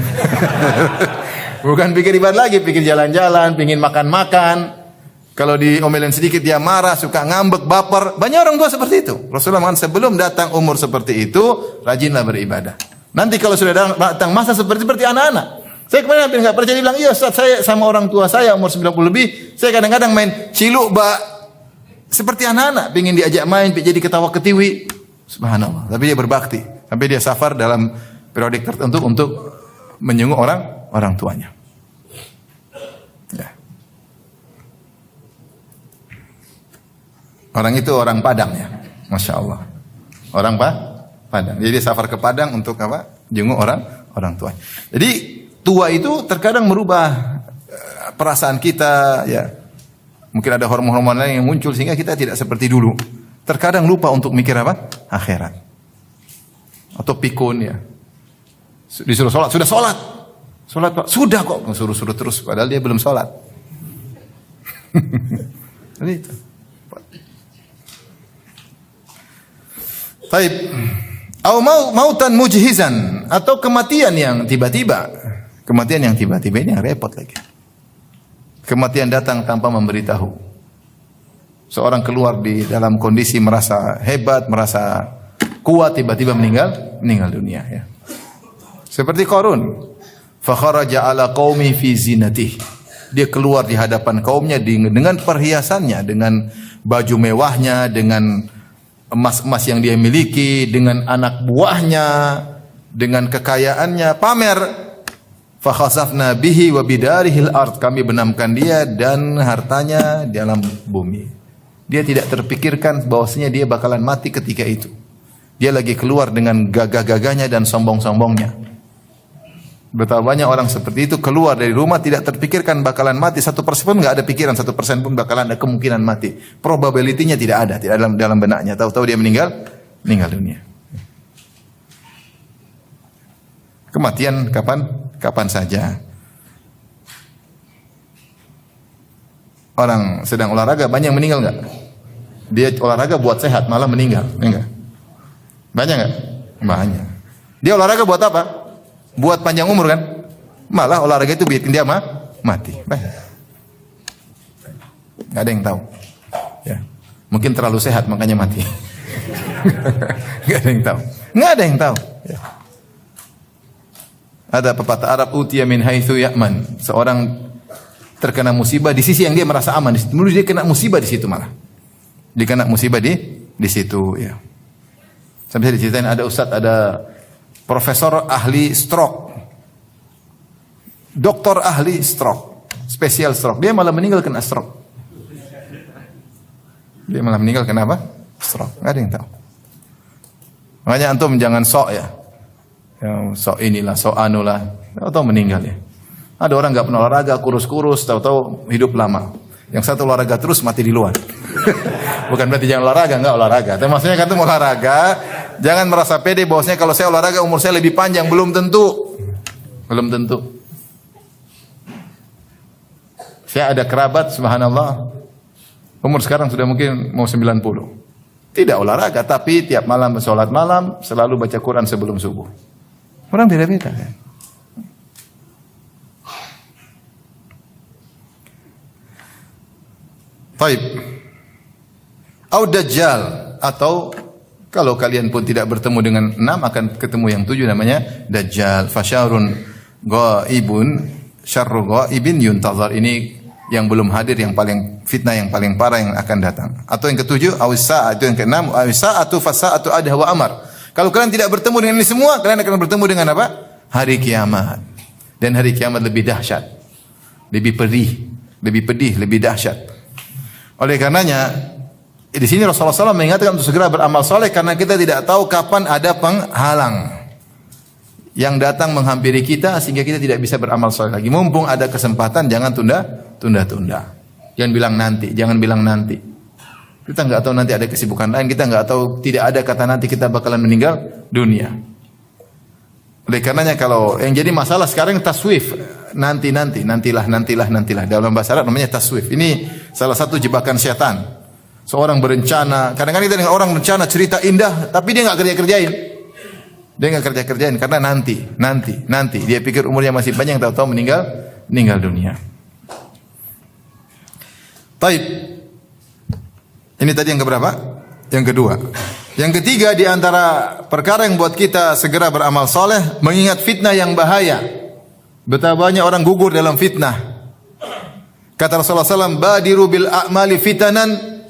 Bukan pikir ibadah lagi, pikir jalan-jalan, pingin makan-makan. Kalau diomelin sedikit dia marah, suka ngambek, baper. Banyak orang tua seperti itu. Rasulullah mengatakan sebelum datang umur seperti itu, rajinlah beribadah. Nanti kalau sudah datang masa seperti anak-anak. Saya kemarin hampir nggak percaya, bilang, iya Ustaz, saya sama orang tua saya umur 90 lebih, saya kadang-kadang main ciluk, seperti anak-anak, pengen diajak main, jadi ketawa ketiwi. Subhanallah. Tapi dia berbakti. Sampai dia safar dalam periodik tertentu untuk menjenguk orang tuanya. Ya. Orang itu orang Padang ya, Masya Allah. Orang Padang. Jadi dia safar ke Padang untuk apa? Jenguk orang tuanya. Jadi tua itu terkadang merubah perasaan kita, ya. Mungkin ada hormon-hormon lain yang muncul sehingga kita tidak seperti dulu. Terkadang lupa untuk mikir apa? Akhirat. Atau pikun ya. Disuruh sholat, sudah sholat. Sholat Pak, sudah kok. Suruh terus, padahal dia belum sholat. Jadi itu. Taib. Au mautan mujhizan, atau kematian yang tiba-tiba. Kematian yang tiba-tiba ini yang repot lagi. Kematian datang tanpa memberitahu. Seorang keluar di dalam kondisi merasa hebat, merasa kuat, tiba-tiba meninggal dunia ya. Seperti Qarun. Fa kharaja ala qaumi fi zinatihi. Dia keluar di hadapan kaumnya dengan perhiasannya, dengan baju mewahnya, dengan emas-emas yang dia miliki, dengan anak buahnya, dengan kekayaannya, pamer. Fa khasafna bihi wa bidarihil ard. Kami benamkan dia dan hartanya dalam bumi. Dia tidak terpikirkan bahwasanya dia bakalan mati ketika itu. Dia lagi keluar dengan gagah-gagahnya dan sombong-sombongnya. Betapa banyak orang seperti itu keluar dari rumah tidak terpikirkan bakalan mati. 1% pun enggak ada pikiran, 1% pun bakalan ada kemungkinan mati. Probability-nya tidak ada dalam benaknya. Tahu-tahu dia meninggal dunia. Kematian kapan saja. Orang sedang olahraga banyak meninggal enggak? Dia olahraga buat sehat malah meninggal, enggak? Banyak enggak? Banyak. Dia olahraga buat apa? Buat panjang umur kan? Malah olahraga itu bikin dia mati. Banyak. Enggak ada yang tahu. Ya. Mungkin terlalu sehat makanya mati. Enggak ada yang tahu. Enggak ada yang tahu. Ya. Ada pepatah Arab utiya min haitsu ya'man. Seorang terkena musibah di sisi yang dia merasa aman. Dulu dia kena musibah di situ malah. Dia kena musibah di situ ya. Sampai diceritain ada ustaz, ada profesor ahli stroke. Doktor ahli stroke, spesial stroke. Dia malah meninggal kena stroke. Dia malah meninggal kenapa? Stroke. Enggak ada yang tahu. Makanya antum jangan sok ya. Sok inilah, sok anulah. Tahu-tahu meninggal ya. Ada orang enggak pernah olahraga, kurus-kurus, tahu-tahu hidup lama. Yang satu olahraga terus mati di luar. Bukan berarti jangan olahraga, enggak olahraga. Tapi maksudnya kan itu olahraga, jangan merasa pede bahwasanya kalau saya olahraga umur saya lebih panjang, belum tentu. Belum tentu. Saya ada kerabat subhanallah. Umur sekarang sudah mungkin mau 90. Tidak olahraga tapi tiap malam salat malam, selalu baca Quran sebelum subuh. Orang beda-beda kan. Baik. Au Dajjal, atau kalau kalian pun tidak bertemu dengan 6 akan ketemu yang 7 namanya Dajjal. Fasyarun ghaibun syarru ghaibin yuntazar. Ini yang belum hadir, yang paling fitnah, yang paling parah yang akan datang. Atau yang ke-7 awisa, itu yang ke-6 awisa atau fasaatu adha wa amar. Kalau kalian tidak bertemu dengan ini semua, kalian akan bertemu dengan apa? Hari kiamat. Dan hari kiamat lebih dahsyat. Lebih pedih, lebih dahsyat. Oleh karenanya di sini Rasulullah SAW mengingatkan untuk segera beramal soleh karena kita tidak tahu kapan ada penghalang yang datang menghampiri kita sehingga kita tidak bisa beramal soleh lagi. Mumpung ada kesempatan, jangan tunda-tunda. Jangan bilang nanti. Kita nggak tahu nanti ada kesibukan lain, kita nggak tahu, tidak ada kata nanti kita bakalan meninggal dunia. Oleh karenanya kalau yang jadi masalah sekarang taswif, nantilah. Dalam bahasa Arab namanya taswif. Ini salah satu jebakan syaitan. Seorang berencana, kadang-kadang kita dengan orang berencana cerita indah, tapi dia nggak kerja-kerjain karena nanti. Dia pikir umurnya masih panjang, tahu-tahu meninggal dunia. Baik. Ini tadi yang keberapa? Yang kedua. Yang ketiga di antara perkara yang buat kita segera beramal soleh, mengingat fitnah yang bahaya. Betapa banyak orang gugur dalam fitnah. Kata Rasulullah SAW, badiru bil a'mali fitanan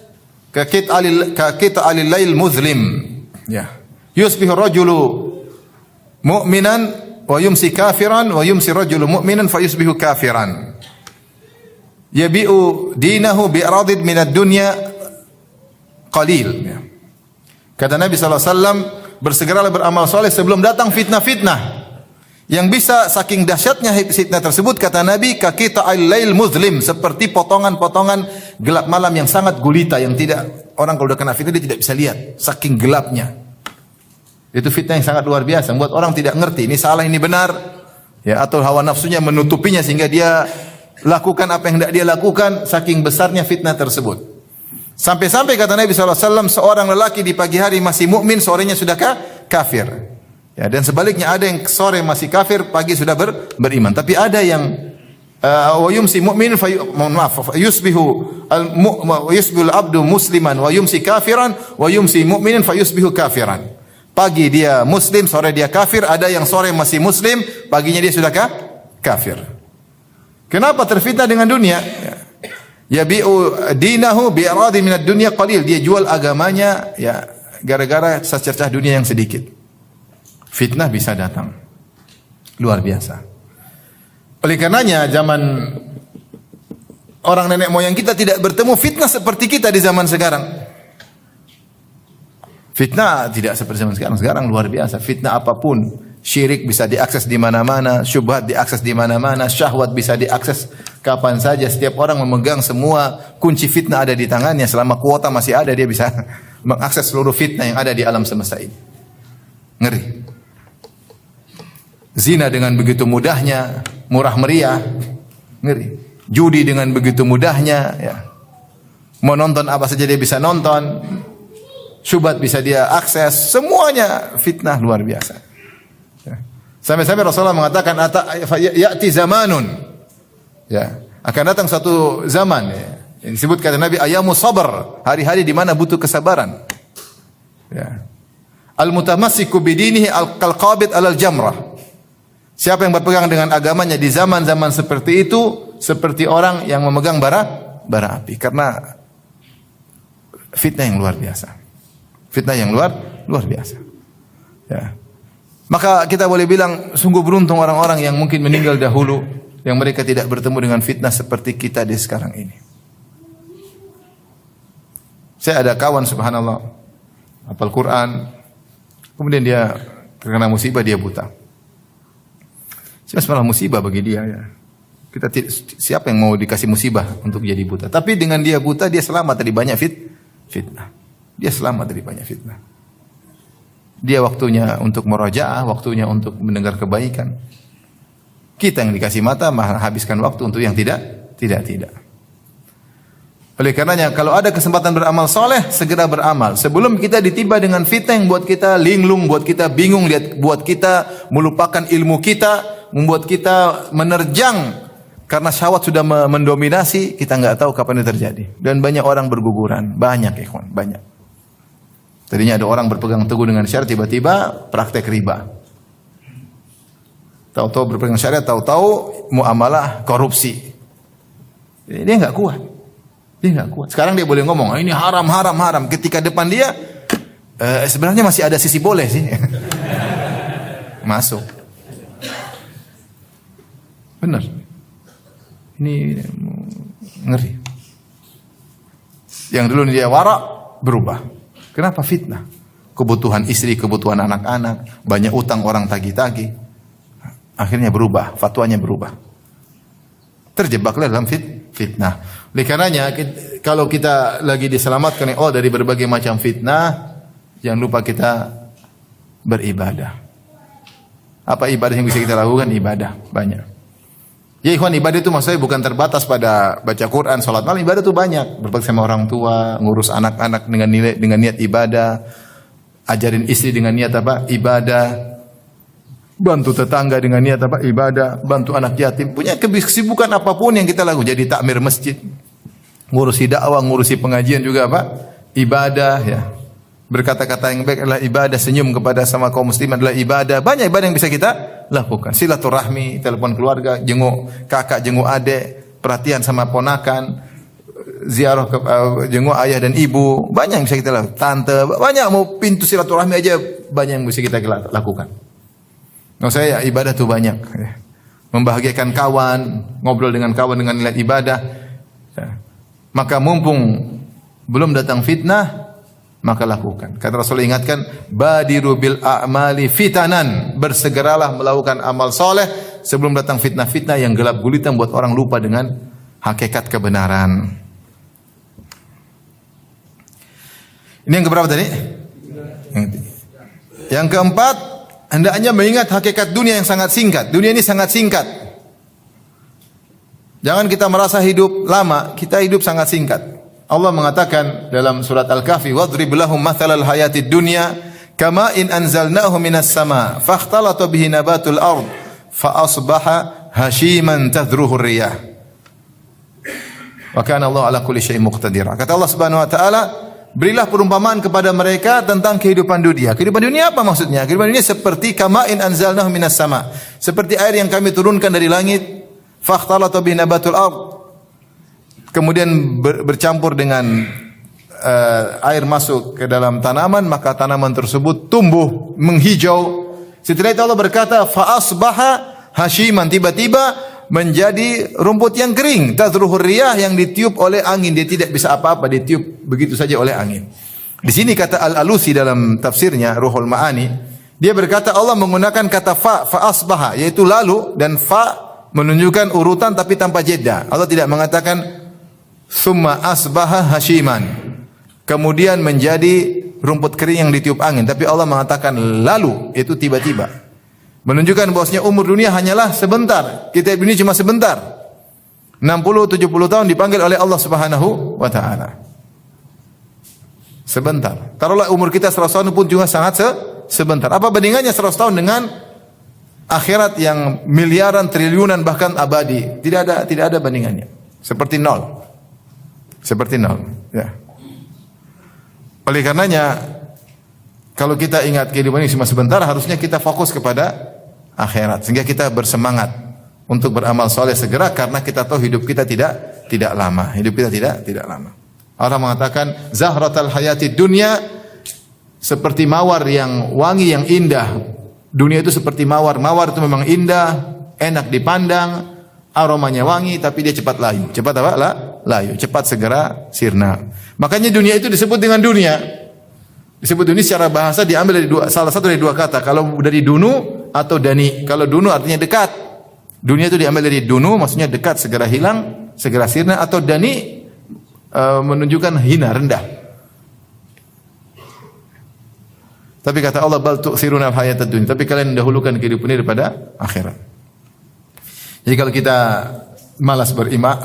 kakita alil lail muzlim. Ya. Yusbihu rajulu mu'minan wa yumsi kafiran wa yumsi rajulu mu'minan fa yusbihu kafiran. Yabi'u dinahu bi'radid minad dunya qalil. Ya. Kata Nabi SAW, bersegeralah beramal soleh sebelum datang fitnah-fitnah. Yang bisa saking dahsyatnya fitnah tersebut, kata Nabi, kakita al-lail muzlim, seperti potongan-potongan gelap malam yang sangat gulita, yang tidak, orang kalau udah kena fitnah dia tidak bisa lihat, saking gelapnya. Itu fitnah yang sangat luar biasa, membuat orang tidak ngerti, ini salah, ini benar, ya, atau hawa nafsunya menutupinya sehingga dia lakukan apa yang tidak dia lakukan, saking besarnya fitnah tersebut. Sampai-sampai kata Nabi SAW, seorang lelaki di pagi hari masih mukmin, sorenya sudah kafir. Ya, dan sebaliknya ada yang sore masih kafir, pagi sudah beriman. Tapi ada yang wa yumsi mu'min yusbihu al-abdu musliman wa yumsi kafiran wa yumsi mu'minin fayusbihu kafiran. Pagi dia muslim, sore dia kafir. Ada yang sore masih muslim, paginya dia sudah kafir. Kenapa terfitnah dengan dunia? Yabi'u dinahu bi'aradi minad dunya qalil. Dia jual agamanya ya gara-gara secercah dunia yang sedikit. Fitnah bisa datang. Luar biasa. Oleh karenanya zaman orang nenek moyang kita tidak bertemu fitnah seperti kita di zaman sekarang. Fitnah tidak seperti zaman sekarang. Sekarang luar biasa. Fitnah apapun, syirik bisa diakses di mana-mana, syubhat diakses di mana-mana, syahwat bisa diakses kapan saja. Setiap orang memegang semua kunci fitnah ada di tangannya. Selama kuota masih ada, dia bisa mengakses seluruh fitnah yang ada di alam semesta ini. Ngeri. Zina dengan begitu mudahnya, murah meriah, ngeri. Judi dengan begitu mudahnya, ya. Mau nonton apa saja dia bisa nonton. Syubhat bisa dia akses, semuanya fitnah luar biasa. Ya. Sampai-sampai Rasulullah mengatakan ya'ti zamanun. Ya, akan datang suatu zaman, ya. Yang disebut kata Nabi ayamu sabar, hari-hari di mana butuh kesabaran. Ya. Al-mutamassiku bidinihi al-qalqabid alal jamrah. Siapa yang berpegang dengan agamanya di zaman-zaman seperti itu, seperti orang yang memegang bara api, karena fitnah yang luar biasa. Fitnah yang luar biasa. Ya. Maka kita boleh bilang sungguh beruntung orang-orang yang mungkin meninggal dahulu, yang mereka tidak bertemu dengan fitnah seperti kita di sekarang ini. Saya ada kawan subhanallah, hafal Quran, kemudian dia terkena musibah, dia buta. Sebenarnya musibah bagi dia, ya. Siapa yang mau dikasih musibah untuk jadi buta? Tapi dengan dia buta, dia selamat dari banyak fitnah. Dia selamat dari banyak fitnah. Dia waktunya untuk murajaah, waktunya untuk mendengar kebaikan. Kita yang dikasih mata malah habiskan waktu untuk yang tidak. Oleh karenanya kalau ada kesempatan beramal soleh, segera beramal. Sebelum kita ditiba dengan fitnah yang buat kita linglung, buat kita bingung, buat kita melupakan ilmu kita, membuat kita menerjang karena syahwat sudah mendominasi, kita nggak tahu kapan itu terjadi. Dan banyak orang berguguran, banyak ikhwan, banyak. Tadinya ada orang berpegang teguh dengan syariat, tiba-tiba praktek riba. Tahu-tahu berpegang syariat, tahu-tahu muamalah korupsi. Dia nggak kuat. Sekarang dia boleh ngomong, ini haram. Ketika depan dia, sebenarnya masih ada sisi boleh sih. Masuk. Benar. Ini ngeri. Yang dulu dia wara, berubah. Kenapa fitnah? Kebutuhan istri, kebutuhan anak-anak, banyak utang orang tagih-tagih. Akhirnya berubah, fatwanya berubah. Terjebaklah dalam fitnah. Oleh karenanya, kalau kita lagi diselamatkan dari berbagai macam fitnah, jangan lupa kita beribadah. Apa ibadah yang bisa kita lakukan? Ibadah, banyak. Ya ikhwan, ibadah itu maksudnya bukan terbatas pada baca Quran, salat malam. Ibadah itu banyak. Berbakti sama orang tua, ngurus anak-anak dengan niat ibadah, ajarin istri dengan niat apa? Ibadah. Bantu tetangga dengan niat apa? Ibadah. Bantu anak yatim. Punya kesibukan apapun yang kita lakukan. Jadi takmir masjid, ngurusi dakwah, ngurusi pengajian juga apa? Ibadah, ya. Berkata-kata yang baik adalah ibadah, senyum kepada sama kaum muslim adalah ibadah. Banyak ibadah yang bisa kita lakukan. Silaturahmi, telepon keluarga, jenguk kakak, jenguk adik, perhatian sama ponakan, ziarah jenguk ayah dan ibu. Banyak yang bisa kita lakukan. Tante, banyak, mau pintu silaturahmi aja banyak yang bisa kita lakukan. Menurut saya ibadah itu banyak. Membahagiakan kawan, ngobrol dengan kawan dengan nilai ibadah. Maka mumpung belum datang fitnah, maka lakukan. Kata Rasul ingatkan, badiru bil a'mali fitanan, bersegeralah melakukan amal soleh sebelum datang fitnah-fitnah yang gelap gulita buat orang lupa dengan hakikat kebenaran. Ini yang keberapa tadi? Yang keempat, hendaknya mengingat hakikat dunia yang sangat singkat. Dunia ini sangat singkat. Jangan kita merasa hidup lama, kita hidup sangat singkat. Allah mengatakan dalam surat Al-Kahfi, "Wadrib lahum mathalal hayatid dunya kama in anzalnahu minas sama, fakhtalata bihi nabatul ard, fa asbaha hashiman tadruhu riyah." Wa kana Allah ala kulli syai'in muqtadira. Kata Allah Subhanahu wa taala, berilah perumpamaan kepada mereka tentang kehidupan dunia. Kehidupan dunia apa maksudnya? Kehidupan dunia seperti kama in anzalnahu minas sama, seperti air yang kami turunkan dari langit, fakhtalata bihi nabatul ard, kemudian bercampur dengan air masuk ke dalam tanaman, maka tanaman tersebut tumbuh menghijau. Setelah itu Allah berkata, fa asbaha hashiman, tiba-tiba menjadi rumput yang kering, tadruhur riyah, yang ditiup oleh angin, dia tidak bisa apa-apa, ditiup begitu saja oleh angin. Di sini kata Al-Alusi dalam tafsirnya Ruhul Ma'ani, dia berkata Allah menggunakan kata fa asbaha, yaitu lalu, dan fa menunjukkan urutan tapi tanpa jeda. Allah tidak mengatakan summa asbaha hashiman, kemudian menjadi rumput kering yang ditiup angin, tapi Allah mengatakan lalu, itu tiba-tiba, menunjukkan bahwasanya umur dunia hanyalah sebentar. Kita ini cuma sebentar. 60-70 tahun dipanggil oleh Allah Subhanahu wa taala. Sebentar. Taruhlah umur kita 100 tahun pun juga sangat sebentar. Apa bandingannya 100 tahun dengan akhirat yang miliaran, triliunan, bahkan abadi? Tidak ada bandingannya. Seperti nol. Seperti nol, ya. Oleh karenanya, kalau kita ingat kehidupan ini cuma sebentar, harusnya kita fokus kepada akhirat, sehingga kita bersemangat untuk beramal soleh segera, karena kita tahu hidup kita tidak lama. Hidup kita tidak lama. Orang mengatakan zahratal hayati dunya, seperti mawar yang wangi, yang indah. Dunia itu seperti mawar. Mawar itu memang indah, enak dipandang, aromanya wangi, tapi dia cepat layu. Cepat apa? Layu. Cepat segera sirna. Makanya dunia itu disebut dengan dunia. Disebut dunia secara bahasa diambil dari salah satu dari dua kata. Kalau dari dunu atau dani. Kalau dunu artinya dekat. Dunia itu diambil dari dunu, maksudnya dekat, segera hilang, segera sirna. Atau dani menunjukkan hina, rendah. Tapi kata Allah, bal tu'thiruna al-hayatad dunya. Tapi kalian dahulukan kehidupan ini daripada akhirat. Jadi kalau kita malas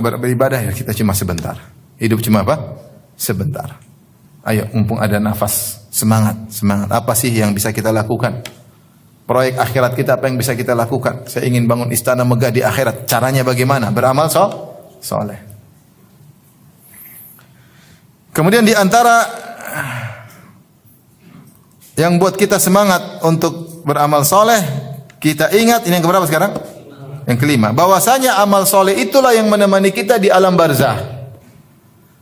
beribadah, ya kita cuma sebentar. Hidup cuma apa? Sebentar. Ayo, mumpung ada nafas, semangat. Apa sih yang bisa kita lakukan? Proyek akhirat kita, apa yang bisa kita lakukan? Saya ingin bangun istana megah di akhirat. Caranya bagaimana? Beramal soleh. Kemudian di antara yang buat kita semangat untuk beramal soleh, kita ingat, ini yang keberapa sekarang? Yang kelima, bahwasanya amal soleh itulah yang menemani kita di alam barzah.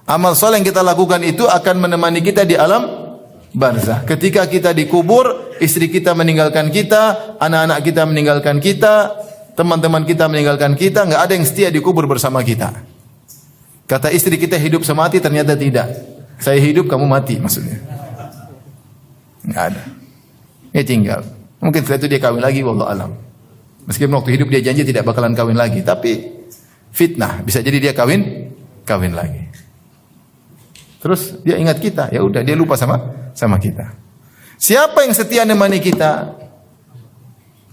Amal soleh yang kita lakukan itu akan menemani kita di alam barzah. Ketika kita dikubur, istri kita meninggalkan kita, anak-anak kita meninggalkan kita, teman-teman kita meninggalkan kita, enggak ada yang setia dikubur bersama kita. Kata istri kita hidup semati, ternyata tidak. Saya hidup, kamu mati, maksudnya. Enggak ada. Dia tinggal. Mungkin setelah itu dia kawin lagi, wallahu alam. Meskipun waktu hidup dia janji tidak bakalan kawin lagi, tapi fitnah, bisa jadi dia kawin lagi. Terus dia ingat kita, ya udah dia lupa sama kita. Siapa yang setia menemani kita?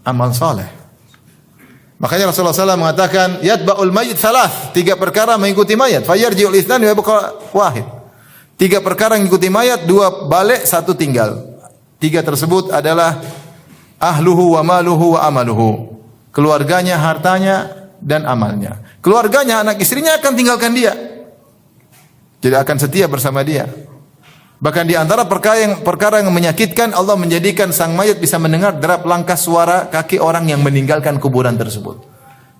Amal soleh. Makanya Rasulullah SAW mengatakan, yatba'ul mayyit thalath, 3 perkara mengikuti mayat. Fayarji'ul itsnan wa yabqa wahid. 3 perkara mengikuti mayat, 2 balik, 1 tinggal. 3 tersebut adalah ahluhu wa maluhu wa amaluhu. Keluarganya, hartanya, dan amalnya. Keluarganya, anak istrinya akan tinggalkan dia. Jadi akan setia bersama dia. Bahkan di antara perkara yang menyakitkan, Allah menjadikan sang mayat bisa mendengar derap langkah suara kaki orang yang meninggalkan kuburan tersebut.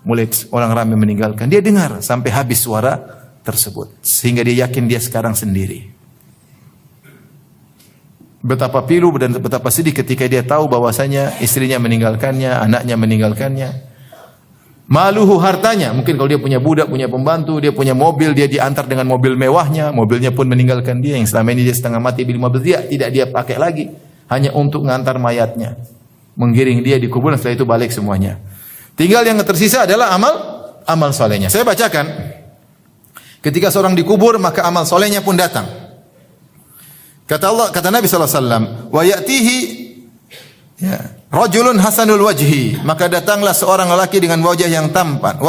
Mulai orang ramai meninggalkan, dia dengar sampai habis suara tersebut. Sehingga dia yakin dia sekarang sendiri. Betapa pilu dan betapa sedih ketika dia tahu bahwasanya istrinya meninggalkannya, anaknya meninggalkannya. Maluhu, hartanya. Mungkin kalau dia punya budak, punya pembantu, dia punya mobil, dia diantar dengan mobil mewahnya, mobilnya pun meninggalkan dia. Yang selama ini dia setengah mati beli mobil dia, tidak dia pakai lagi. Hanya untuk mengantar mayatnya. Menggiring dia di kuburan, setelah itu balik semuanya. Tinggal yang tersisa adalah amal solehnya. Saya bacakan. Ketika seorang dikubur, maka amal solehnya pun datang. Kata Nabi SAW, wa ya'tihi rajulun hasanul wajhi, maka datanglah seorang lelaki dengan wajah yang tampan.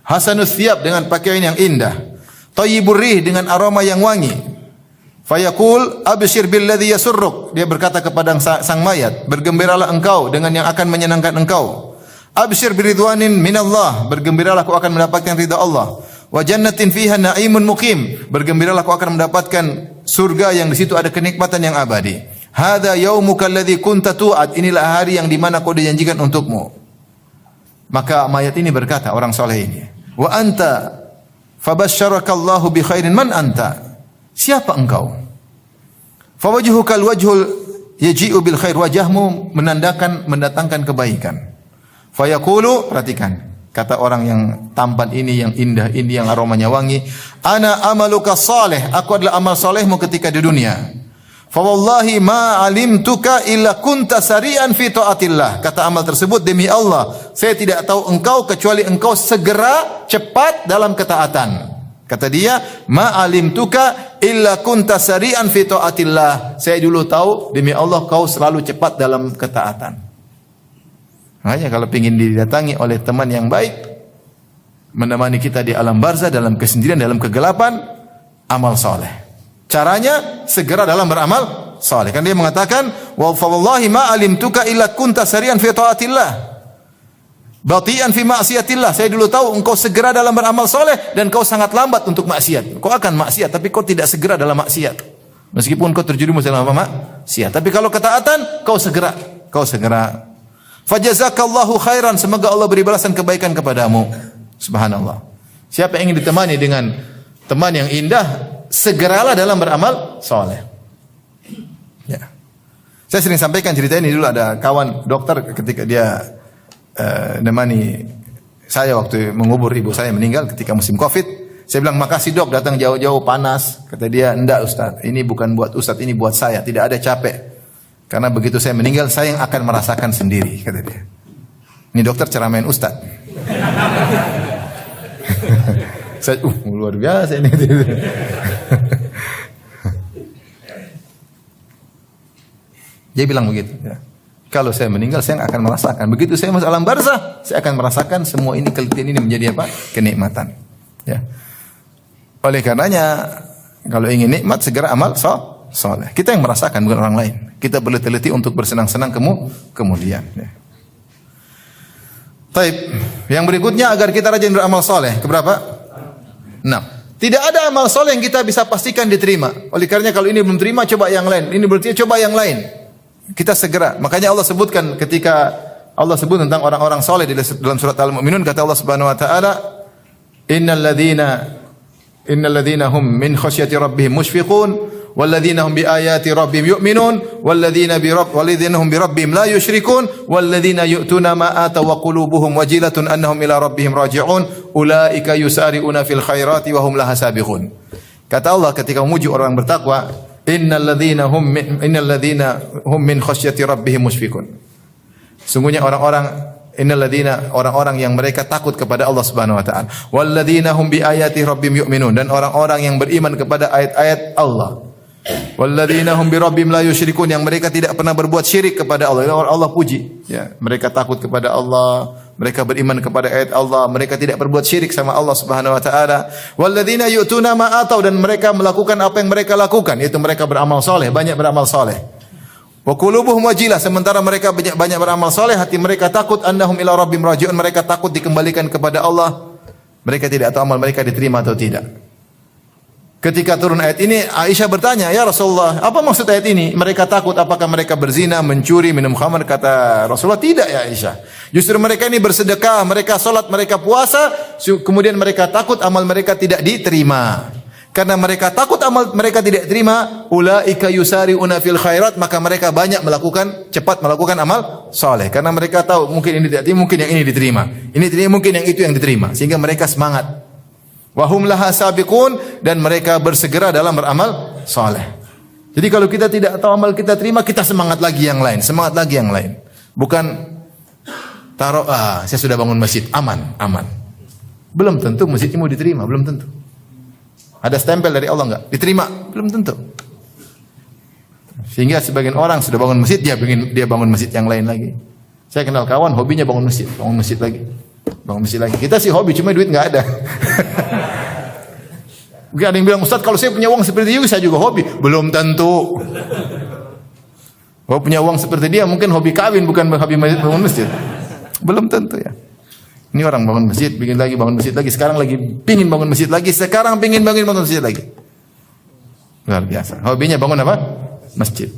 Hasanus thiyab, dengan pakaian yang indah. Thayyibur rih, dengan aroma yang wangi. Fayaqul abshir billadhi yasurruk, dia berkata kepada sang mayat, bergembiralah engkau dengan yang akan menyenangkan engkau. Abshir biridwanin minallah, bergembiralah kau akan mendapatkan ridha Allah. Wa jannatin fiha na'imun muqim, bergembiralah kau akan mendapatkan surga yang di situ ada kenikmatan yang abadi. Hadza yaumuka alladzi kunta tu'ad, inilah hari yang di mana kau dijanjikan untukmu. Maka mayat ini berkata, orang soleh ini, wa anta fabasyarakallahu bi khairin, man anta? Siapa engkau? Fawajhuka alwajhul yaji'u bil khair, wajahmu mendatangkan kebaikan. Fayaqulu, perhatikan, Kata orang yang tampan ini, yang indah ini, yang aromanya wangi, ana amaluka salih, aku adalah amal salehmu ketika di dunia. Fa wallahi ma alimtuka illa kunta sari'an fi taatillah. Kata amal tersebut, demi Allah, saya tidak tahu engkau kecuali engkau segera cepat dalam ketaatan. Kata dia, ma alimtuka illa kunta sari'an fi taatillah. Saya dulu tahu demi Allah kau selalu cepat dalam ketaatan. Makanya kalau ingin didatangi oleh teman yang baik, menemani kita di alam barzah, dalam kesendirian, dalam kegelapan, amal soleh. Caranya segera dalam beramal soleh. Kan dia mengatakan, wa wallahi ma alimtuka illa kunta sari'an fi taatillah, bati'an fi ma'siyatillah. Saya dulu tahu engkau segera dalam beramal soleh dan kau sangat lambat untuk maksiat. Kau akan maksiat, tapi kau tidak segera dalam maksiat. Meskipun kau terjerumus dalam maksiat, tapi kalau ketaatan, kau segera. Fajazakallahu khairan, semoga Allah beri balasan kebaikan kepadamu. Subhanallah. Siapa yang ingin ditemani dengan teman yang indah, segeralah dalam beramal soleh. Ya. Saya sering sampaikan cerita ini dulu, ada kawan dokter ketika dia nemani saya waktu mengubur ibu saya meninggal ketika musim Covid. Saya bilang, makasih dok, datang jauh-jauh panas. Kata dia, enggak Ustaz, ini bukan buat Ustaz, ini buat saya, tidak ada capek. Karena begitu saya meninggal, saya yang akan merasakan sendiri, kata dia. Ini dokter ceramain Ustaz. Saya, luar biasa ini. Dia bilang begitu. Ya. Kalau saya meninggal, saya akan merasakan. Begitu saya masuk alam barzah, saya akan merasakan semua ini, keletihan ini menjadi apa? Kenikmatan. Ya. Oleh karenanya, kalau ingin nikmat, segera amal soleh. Kita yang merasakan, bukan orang lain. Kita berteliti untuk bersenang-senang kemudian. Ya. Taib. Yang berikutnya agar kita rajin beramal soleh. Keberapa? 6. Tidak ada amal soleh yang kita bisa pastikan diterima. Oleh karenanya kalau ini belum terima, coba yang lain. Ini berarti coba yang lain. Kita segera. Makanya Allah sebutkan ketika Allah sebut tentang orang-orang soleh di dalam surat Al-Mu'minun, kata Allah Subhanahu Wa Taala, Innal ladzina hum min khasyati rabbihim mushfiqun. Walladzina hum biayati rabbihim yu'minun walladzina hum birabbihim la yusyrikun walladzina yu'tuna ma ataw wa qulubuhum wajilatun annahum ila rabbihim raji'un ulaika yusari'una fil khairati wa hum laha sabiqun. Kata Allah ketika memuji orang bertakwa, innal ladzina hum min khasyati rabbihim mushfiqun. Sungguhnya orang-orang yang mereka takut kepada Allah Subhanahu wa taala. Walladzina hum biayati rabbihim yu'minun, dan orang-orang yang beriman kepada ayat-ayat Allah. Walladzina hum birabbihim la yusyrikun, yang mereka tidak pernah berbuat syirik kepada Allah. Allah puji, ya. Mereka takut kepada Allah, mereka beriman kepada ayat Allah, mereka tidak berbuat syirik sama Allah Subhanahu wa taala. Walladzina yu'tuna ma ataw, dan mereka melakukan apa yang mereka lakukan, yaitu mereka beramal saleh, banyak beramal saleh. Wa qulubuhum wajilah, sementara mereka banyak beramal saleh, hati mereka takut, annahum ila rabbihim raji'un, mereka takut dikembalikan kepada Allah. Mereka tidak tahu amal mereka diterima atau tidak. Ketika turun ayat ini, Aisyah bertanya, "Ya Rasulullah, apa maksud ayat ini? Mereka takut apakah mereka berzina, mencuri, minum khamar?" Kata Rasulullah, "Tidak ya Aisyah. Justru mereka ini bersedekah, mereka salat, mereka puasa, kemudian mereka takut amal mereka tidak diterima. Karena mereka takut amal mereka tidak diterima, ulaika yusari'una fil khairat, maka mereka cepat melakukan amal saleh. Karena mereka tahu mungkin ini tidak diterima, mungkin yang ini diterima. Ini diterima, mungkin yang itu yang diterima. Sehingga mereka semangat. Wahum laha sabiqun, dan mereka bersegera dalam beramal saleh. Jadi kalau kita tidak tahu amal kita terima, kita semangat lagi yang lain. Bukan saya sudah bangun masjid, aman. Belum tentu masjidnya mau diterima, belum tentu. Ada stempel dari Allah enggak? Diterima, belum tentu. Sehingga sebagian orang sudah bangun masjid, dia bangun masjid yang lain lagi. Saya kenal kawan hobinya bangun masjid lagi. Kita sih hobi, cuma duit enggak ada. Mungkin ada yang bilang, "Ustaz, kalau saya punya uang seperti itu, saya juga hobi." Belum tentu. Kalau punya uang seperti dia, mungkin hobi kawin, bukan hobi bangun masjid. Belum tentu ya. Ini orang bangun masjid, bangun masjid lagi. Sekarang lagi pingin bangun masjid lagi. Bangun masjid lagi. Luar biasa. Hobinya bangun apa? Masjid.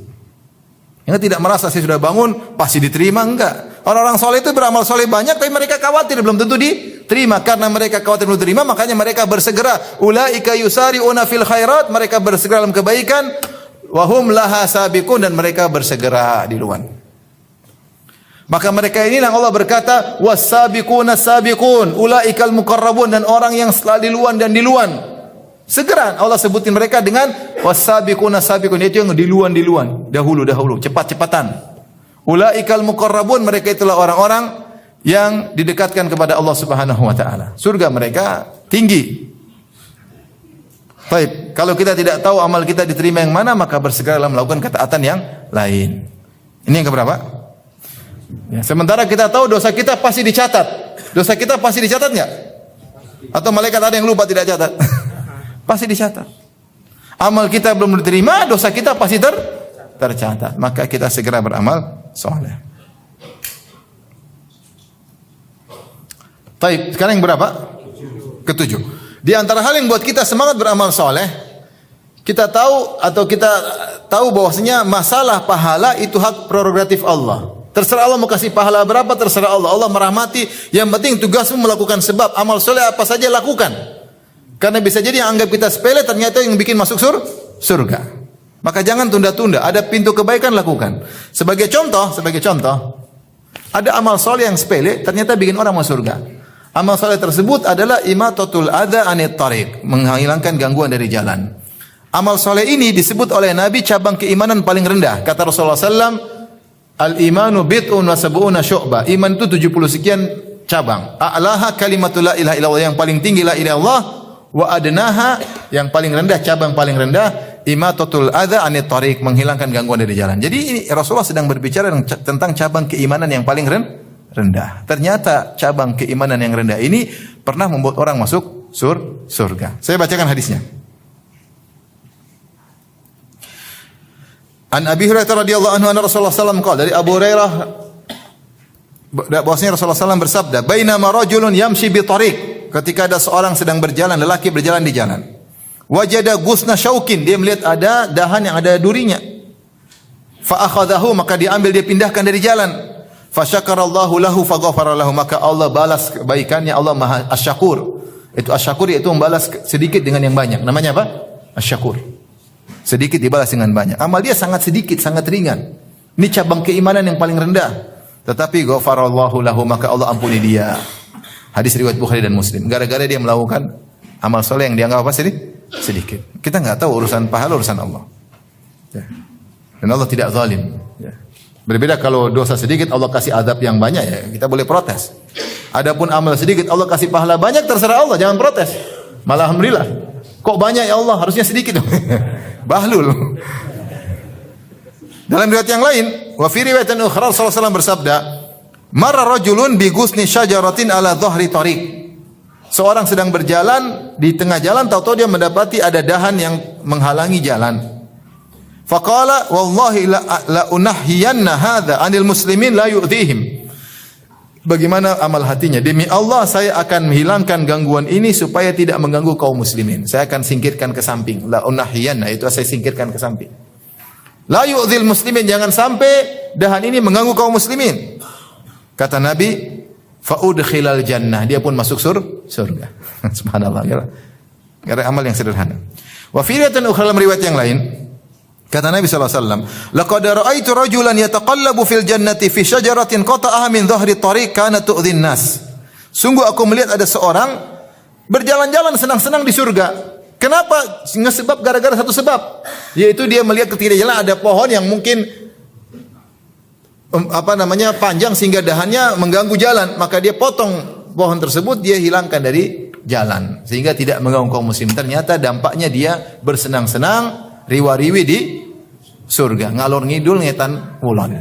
Yang tidak merasa saya sudah bangun, pasti diterima, enggak. Orang-orang soleh itu beramal soleh banyak, tapi mereka khawatir belum tentu diterima. Karena mereka khawatir belum diterima, makanya mereka bersegera. Ulaika yusari'una fil khairat, mereka bersegera dalam kebaikan. Wahum laha sabiqun, dan mereka bersegera di luar. Maka mereka inilah Allah berkata, was-sabiquna sabiqun, ulaikal muqarrabun, dan orang yang selalu diluan dan diluan. Segera Allah sebutin mereka dengan was-sabiquna sabiqun, itu yang diluan, dahulu, cepat-cepatan. Ulaikal muqarrabun, mereka itulah orang-orang yang didekatkan kepada Allah Subhanahu wa taala. Surga mereka tinggi. Baik, kalau kita tidak tahu amal kita diterima yang mana, maka bersegeralah melakukan ketaatan yang lain. Ini yang keberapa? Ya, sementara kita tahu dosa kita pasti dicatat. Dosa kita pasti dicatat enggak? Atau malaikat ada yang lupa tidak catat? Pasti dicatat. Amal kita belum diterima, dosa kita pasti tercatat. Maka kita segera beramal saleh. Baik, sekarang yang berapa? Ketujuh. Di antara hal yang buat kita semangat beramal saleh, kita tahu bahwasanya masalah pahala itu hak prerogatif Allah. Terserah Allah mau kasih pahala berapa, terserah Allah. Allah merahmati. Yang penting tugasmu melakukan sebab. Amal soleh apa saja lakukan. Karena bisa jadi yang anggap kita sepele ternyata yang bikin masuk surga. Maka jangan tunda-tunda. Ada pintu kebaikan lakukan. Sebagai contoh, ada amal soleh yang sepele ternyata bikin orang masuk surga. Amal soleh tersebut adalah imatatul adza anit tariq, menghilangkan gangguan dari jalan. Amal soleh ini disebut oleh Nabi cabang keimanan paling rendah. Kata Rasulullah SAW, al-imanu bid'un wa sab'una syu'bah. Iman itu 70 sekian cabang. A'laha kalimatul la ilaha illallah, yang paling tinggi la ilaha illallah, wa adnaha, yang paling rendah, cabang paling rendah, imatatul adza anit tariq, menghilangkan gangguan dari jalan. Jadi ini Rasulullah sedang berbicara tentang cabang keimanan yang paling rendah. Ternyata cabang keimanan yang rendah ini pernah membuat orang masuk surga. Saya bacakan hadisnya. An Abi Hurairah radhiyallahu anhu anna Rasulullah sallallahu alaihi wasallam qala, dari Abu Hurairah bahwasanya Rasulullah sallallahu bersabda, bainama rajulun yamshi bi tariq, ketika ada seorang sedang berjalan, lelaki berjalan di jalan. Wajada gusna syaukin, dia melihat ada dahan yang ada durinya. Fa akhadahu, maka diambil, dia pindahkan dari jalan. Fa syakarallahu lahu fa ghafara lahu, maka Allah balas kebaikannya. Allah Maha Asy-Syakur. Itu Asy-Syakur yaitu membalas sedikit dengan yang banyak. Namanya apa? Asy-Syakur. Sedikit dibalas dengan banyak. Amal dia sangat sedikit, sangat ringan. Ini cabang keimanan yang paling rendah. Tetapi ghafarallahu lahu, maka Allah ampuni dia. Hadis riwayat Bukhari dan Muslim. Gara-gara dia melakukan amal soleh yang dianggap apa sih? Sedikit. Kita enggak tahu urusan pahala, urusan Allah. Ya. Dan Allah tidak zalim. Ya. Berbeda kalau dosa sedikit Allah kasih azab yang banyak, ya kita boleh protes. Adapun amal sedikit Allah kasih pahala banyak, terserah Allah, jangan protes. Malah alhamdulillah. Kok banyak ya Allah, harusnya sedikit dong. Bahlul. Dalam riwayat yang lain, wa fi riwayatin ukhra Rasulullah SAW bersabda, marra rajulun bi ghusni syajaratin ala dhahri tariq. Seorang sedang berjalan di tengah jalan, tahu-tahu dia mendapati ada dahan yang menghalangi jalan. Faqala wallahi la unahhiyanna hadza 'anil muslimin la yu'dhihim. Bagaimana amal hatinya? Demi Allah saya akan menghilangkan gangguan ini supaya tidak mengganggu kaum muslimin. Saya akan singkirkan ke samping. La unahhiyanna, itu saya singkirkan ke samping. La yu'dhil muslimin, jangan sampai dahan ini mengganggu kaum muslimin. Kata Nabi, fa udkhilal jannah, dia pun masuk surga. Subhanallah. Karena amal yang sederhana. Wa fi riwayat yang lain, kata Nabi SAW, laqad ra'aitu rajulan yataqallabu fil jannati fi syajaratin qata'aha min dhahri tariq kana tu'dhin nas. Sungguh aku melihat ada seorang berjalan-jalan senang-senang di surga. Kenapa? Sebab gara-gara satu sebab, yaitu dia melihat ketika jalan ada pohon yang mungkin panjang sehingga dahannya mengganggu jalan, maka dia potong pohon tersebut, dia hilangkan dari jalan sehingga tidak mengganggu kaum muslim. Ternyata dampaknya dia bersenang-senang, riwa-riwi di surga, ngalor ngidul ngetan ulon.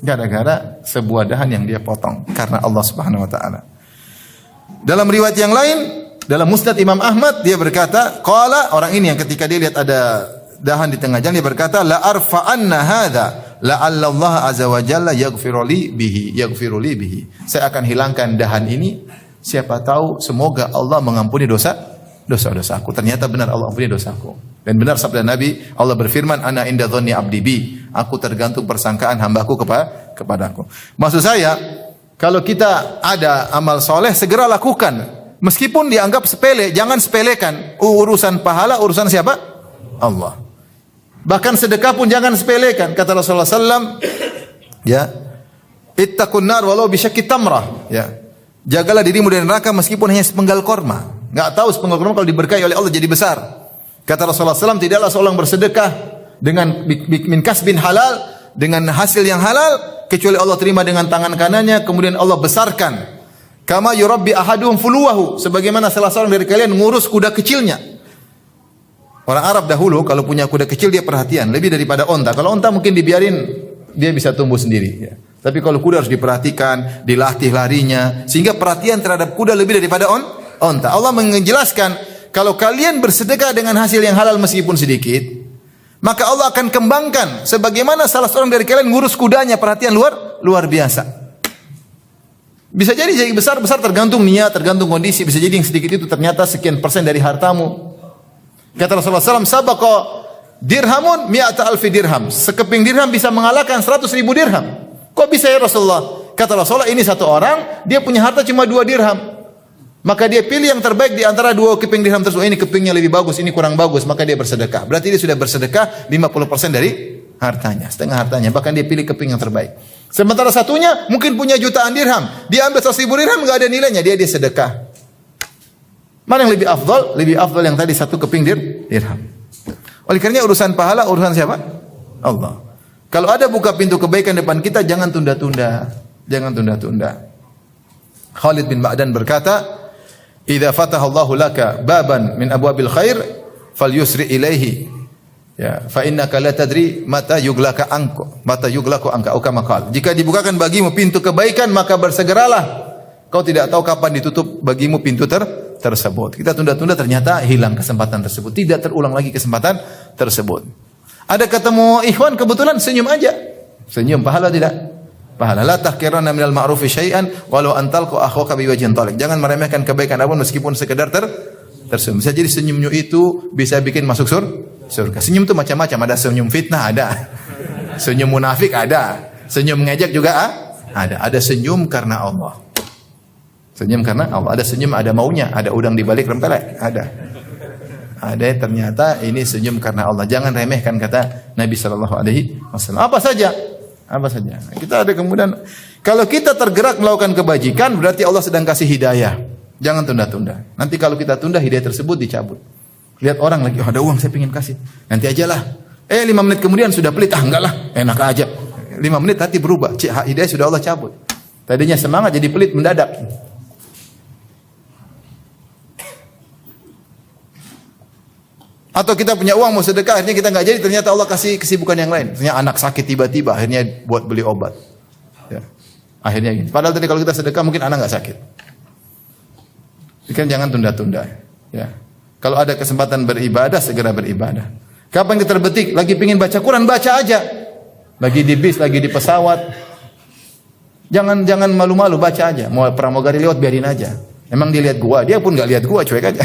Gara-gara sebuah dahan yang dia potong karena Allah Subhanahu wa taala. Dalam riwayat yang lain, dalam Musnad Imam Ahmad, dia berkata, qala, orang ini yang ketika dia lihat ada dahan di tengah jalan, dia berkata, la arfa'anna hadza la'alla Allah azza wa jalla yaghfiru li bihi. Saya akan hilangkan dahan ini, siapa tahu semoga Allah mengampuni dosa-dosaku. Ternyata benar Allah ampuni dosaku. Dan benar sabda Nabi, Allah berfirman, ana inda dhanni abdi bi, aku tergantung persangkaan hambaku kepadaku. Maksud saya, kalau kita ada amal soleh, segera lakukan. Meskipun dianggap sepele, jangan sepelekan. Urusan pahala, urusan siapa? Allah. Bahkan sedekah pun jangan sepelekan. Kata Rasulullah SAW, Ya. Ittaqun nar walau bisyakki tamrah. Ya. Jagalah dirimu dari neraka meskipun hanya sepenggal korma. Enggak tahu sepenggal korma kalau diberkahi oleh Allah jadi besar. Kata Rasulullah SAW, tidaklah seorang bersedekah dengan min kasbin halal, dengan hasil yang halal, kecuali Allah terima dengan tangan kanannya, kemudian Allah besarkan. Kama yurabbi ahaduhum fuluwahu, sebagaimana salah seorang dari kalian ngurus kuda kecilnya. Orang Arab dahulu kalau punya kuda kecil dia perhatian, lebih daripada onta. Kalau onta mungkin dibiarin, dia bisa tumbuh sendiri. Ya. Tapi kalau kuda harus diperhatikan, dilatih larinya, sehingga perhatian terhadap kuda lebih daripada onta. Allah menjelaskan, kalau kalian bersedekah dengan hasil yang halal meskipun sedikit, maka Allah akan kembangkan sebagaimana salah seorang dari kalian ngurus kudanya, perhatian luar biasa. Bisa jadi besar tergantung niat, tergantung kondisi. Bisa jadi yang sedikit itu ternyata sekian persen dari hartamu. Kata Rasulullah SAW, sabaqa dirhamun mi'ata alfi dirham. Sekeping dirham bisa mengalahkan 100.000 dirham. Kok bisa ya Rasulullah? Kata Rasulullah, ini satu orang, dia punya harta cuma 2 dirham. Maka dia pilih yang terbaik di antara 2 keping dirham tersebut. Ini kepingnya lebih bagus, ini kurang bagus. Maka dia bersedekah. Berarti dia sudah bersedekah 50% dari hartanya. Setengah hartanya. Bahkan dia pilih keping yang terbaik. Sementara satunya mungkin punya jutaan dirham. Dia ambil 100.000 dirham, enggak ada nilainya. Dia sedekah. Mana yang lebih afdal? Lebih afdal yang tadi 1 keping dirham. Oleh karenanya urusan pahala, urusan siapa? Allah. Kalau ada buka pintu kebaikan depan kita, jangan tunda-tunda. Jangan tunda-tunda. Khalid bin Ma'dan berkata, "Idza fatahallahu laka baban min abwabil khair, falyusri ilaihi." Ya, fa innaka la tadri mata yuglaka anka au kama qala. Jika dibukakan bagimu pintu kebaikan, maka bersegeralah. Kau tidak tahu kapan ditutup bagimu pintu tersebut. Kita tunda-tunda ternyata hilang kesempatan tersebut. Tidak terulang lagi kesempatan tersebut. Ada ketemu ikhwan kebetulan senyum aja. Senyum pahala tidak? Pahala. La tahqiranna minal ma'rufi syai'an walau antalqa akhaka biwajhin talaq. Jangan meremehkan kebaikan apapun meskipun sekedar tersenyum. Bisa jadi senyumnya itu bisa bikin masuk surga. Senyum itu macam-macam, ada senyum fitnah ada. Senyum munafik ada. Senyum ngejek juga ada. Ada senyum karena Allah. Senyum karena Allah. Ada senyum ada maunya, ada udang di balik rempelek, ada. Ada ternyata ini senyum karena Allah. Jangan remehkan kata Nabi sallallahu alaihi wasallam. Apa saja. Kita ada kemudian kalau kita tergerak melakukan kebajikan berarti Allah sedang kasih hidayah. Jangan tunda-tunda. Nanti kalau kita tunda hidayah tersebut dicabut. Lihat orang lagi, ada uang saya pengen kasih. Nanti ajalah. 5 menit kemudian sudah pelit, enggak lah, enak aja. 5 menit hati berubah. Hidayah sudah Allah cabut. Tadinya semangat jadi pelit mendadak. Atau kita punya uang mau sedekah, akhirnya kita nggak jadi, ternyata Allah kasih kesibukan yang lain. Ternyata anak sakit tiba-tiba, akhirnya buat beli obat. Ya. Akhirnya gini. Padahal tadi kalau kita sedekah mungkin anak nggak sakit. Kan jangan tunda-tunda. Ya. Kalau ada kesempatan beribadah, segera beribadah. Kapan kita terbetik? Lagi pingin baca Quran, baca aja. Lagi di bis, lagi di pesawat. Jangan malu-malu, baca aja. Mau pramugari lewat, biarin aja. Emang dia lihat gua, dia pun nggak lihat gua, cuek aja.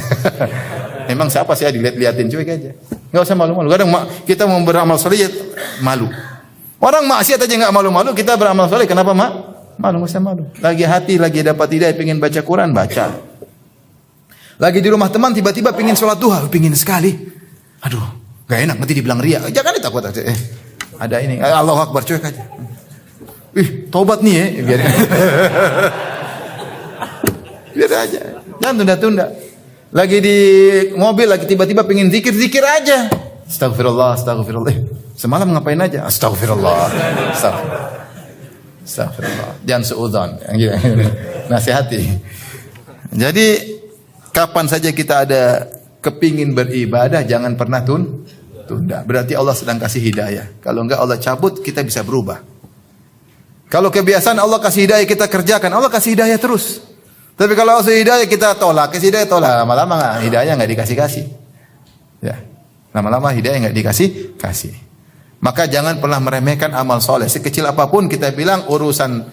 Emang siapa sih dilihat-liatin, cuek aja. Enggak usah malu-malu. Kadang kita mau beramal saleh malu. Orang maksiat aja enggak malu-malu, kita beramal saleh kenapa malu? Enggak usah malu. Lagi hati, lagi dapat hidayah, pengen baca Quran, baca. Lagi di rumah teman tiba-tiba pengen sholat duha, pengen sekali. Aduh, enggak enak nanti dibilang riya. Jangan ditakut aja. Ada ini, Allahu Akbar, cuek aja. Tobat nih ya, biar aja. Jangan tunda-tunda. Lagi di mobil, lagi tiba-tiba pengen zikir aja. Astagfirullah. Semalam ngapain aja? Astagfirullah. Jangan suudzon. Nasihati. Jadi kapan saja kita ada kepingin beribadah, jangan pernah tunda. Berarti Allah sedang kasih hidayah. Kalau enggak Allah cabut, kita bisa berubah. Kalau kebiasaan Allah kasih hidayah kita kerjakan, Allah kasih hidayah terus. Tapi kalau kasih hidayah kita tolak, lama-lama hidayah enggak dikasih-kasih. Ya. Lama-lama hidayah enggak dikasih. Maka jangan pernah meremehkan amal soleh. Sekecil apapun kita bilang urusan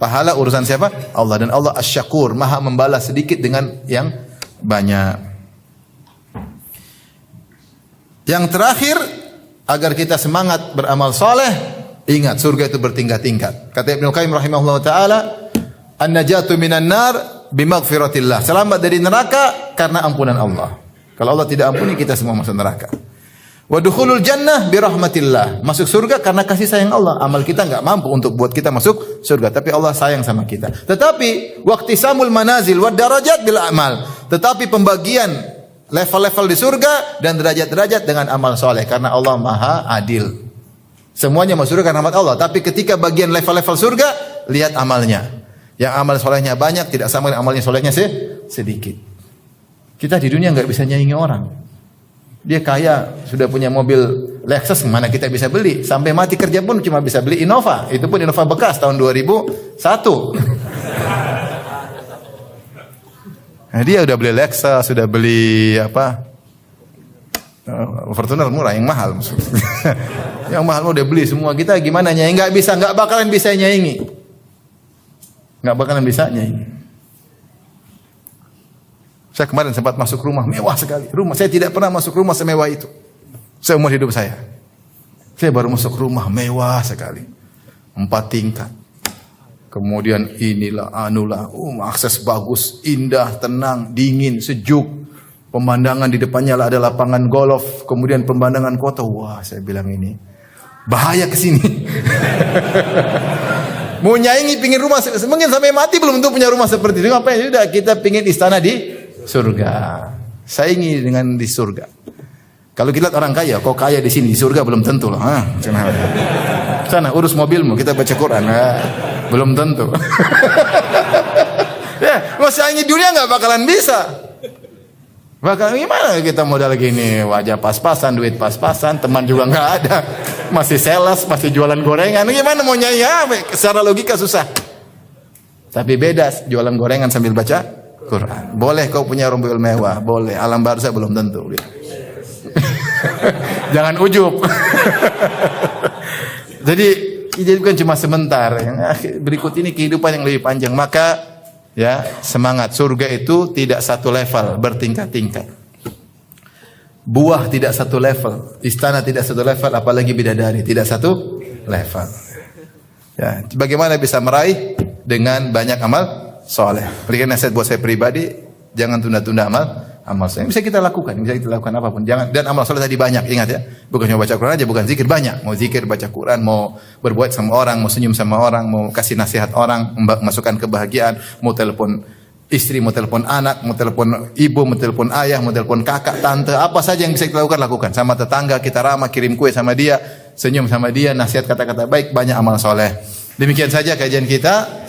pahala, urusan siapa? Allah. Dan Allah Asy-Syakur, Maha membalas sedikit dengan yang banyak. Yang terakhir, agar kita semangat beramal soleh, ingat surga itu bertingkat-tingkat. Kata Ibnu Qayyim rahimahullah ta'ala, an-najatu minan nar bimaghfiratillah. Selamat dari neraka karena ampunan Allah. Kalau Allah tidak ampuni, kita semua masuk neraka. Wa dukhulul jannah bi rahmatillah. Masuk surga karena kasih sayang Allah. Amal kita enggak mampu untuk buat kita masuk surga, tapi Allah sayang sama kita. Tetapi waqtisamul manazil wad darajat bil amal. Tetapi pembagian level-level di surga dan derajat-derajat dengan amal soleh, karena Allah Maha adil. Semuanya masuk surga karena rahmat Allah, tapi ketika bagian level-level surga, lihat amalnya. Yang amal solehnya banyak tidak sama dengan amalnya solehnya sedikit. Kita di dunia enggak bisa nyaingi orang. Dia kaya, sudah punya mobil Lexus, mana kita bisa beli? Sampai mati kerja pun cuma bisa beli Innova. Itu pun Innova bekas tahun 2001. Nah, dia udah beli Lexus, sudah beli apa? Fortuner murah, yang mahal. Yang mahal udah beli semua. Kita gimana nyaingi? Enggak bakalan bisa nyaingi. Enggak bakalan bisa nyaingi. Saya kemarin sempat masuk rumah mewah sekali. Rumah saya tidak pernah masuk rumah semewah itu seumur hidup saya. Saya baru masuk rumah mewah sekali, 4 tingkat. Kemudian inilah anulah, akses bagus, indah, tenang, dingin, sejuk. Pemandangan di depannya lah ada lapangan golf. Kemudian pemandangan kota. Wah, saya bilang ini bahaya kesini. Mau nyaingi pingin rumah, mungkin sampai mati belum tentu punya rumah seperti itu. Ngapain? Sudah kita pingin istana di surga. Saingi dengan di surga. Kalau kita lihat orang kaya, kok kaya di sini, di surga belum tentu loh. Sana urus mobilmu, kita baca Quran. Belum tentu. Ya, mau saingi dunia nggak bakalan bisa. Bakal gimana kita modal gini, wajah pas-pasan, duit pas-pasan, teman juga nggak ada, masih sales, masih jualan gorengan. Gimana mau nyanyi? Secara logika susah. Tapi beda jualan gorengan sambil baca Quran. Boleh kau punya mobil mewah, boleh. Alam barzah belum tentu. Jangan ujub. Jadi bukan cuma sebentar. Berikut ini kehidupan yang lebih panjang. Maka ya semangat. Surga itu tidak satu level, bertingkat-tingkat. Buah tidak satu level, istana tidak satu level, apalagi bidadari tidak satu level. Ya, bagaimana bisa meraih? Dengan banyak amal soleh. Berikan nasihat buat saya pribadi, jangan tunda-tunda amal soleh. Bisa kita lakukan apapun. Jangan, dan amal soleh tadi banyak, ingat ya. Bukan cuma baca Quran aja, bukan zikir, banyak. Mau zikir, baca Quran, mau berbuat sama orang, mau senyum sama orang, mau kasih nasihat orang, masukkan kebahagiaan, mau telepon istri, mau telepon anak, mau telepon ibu, mau telepon ayah, mau telepon kakak, tante, apa saja yang bisa kita lakukan. Sama tetangga kita ramah, kirim kue sama dia, senyum sama dia, nasihat kata-kata baik, banyak amal soleh. Demikian saja kajian kita.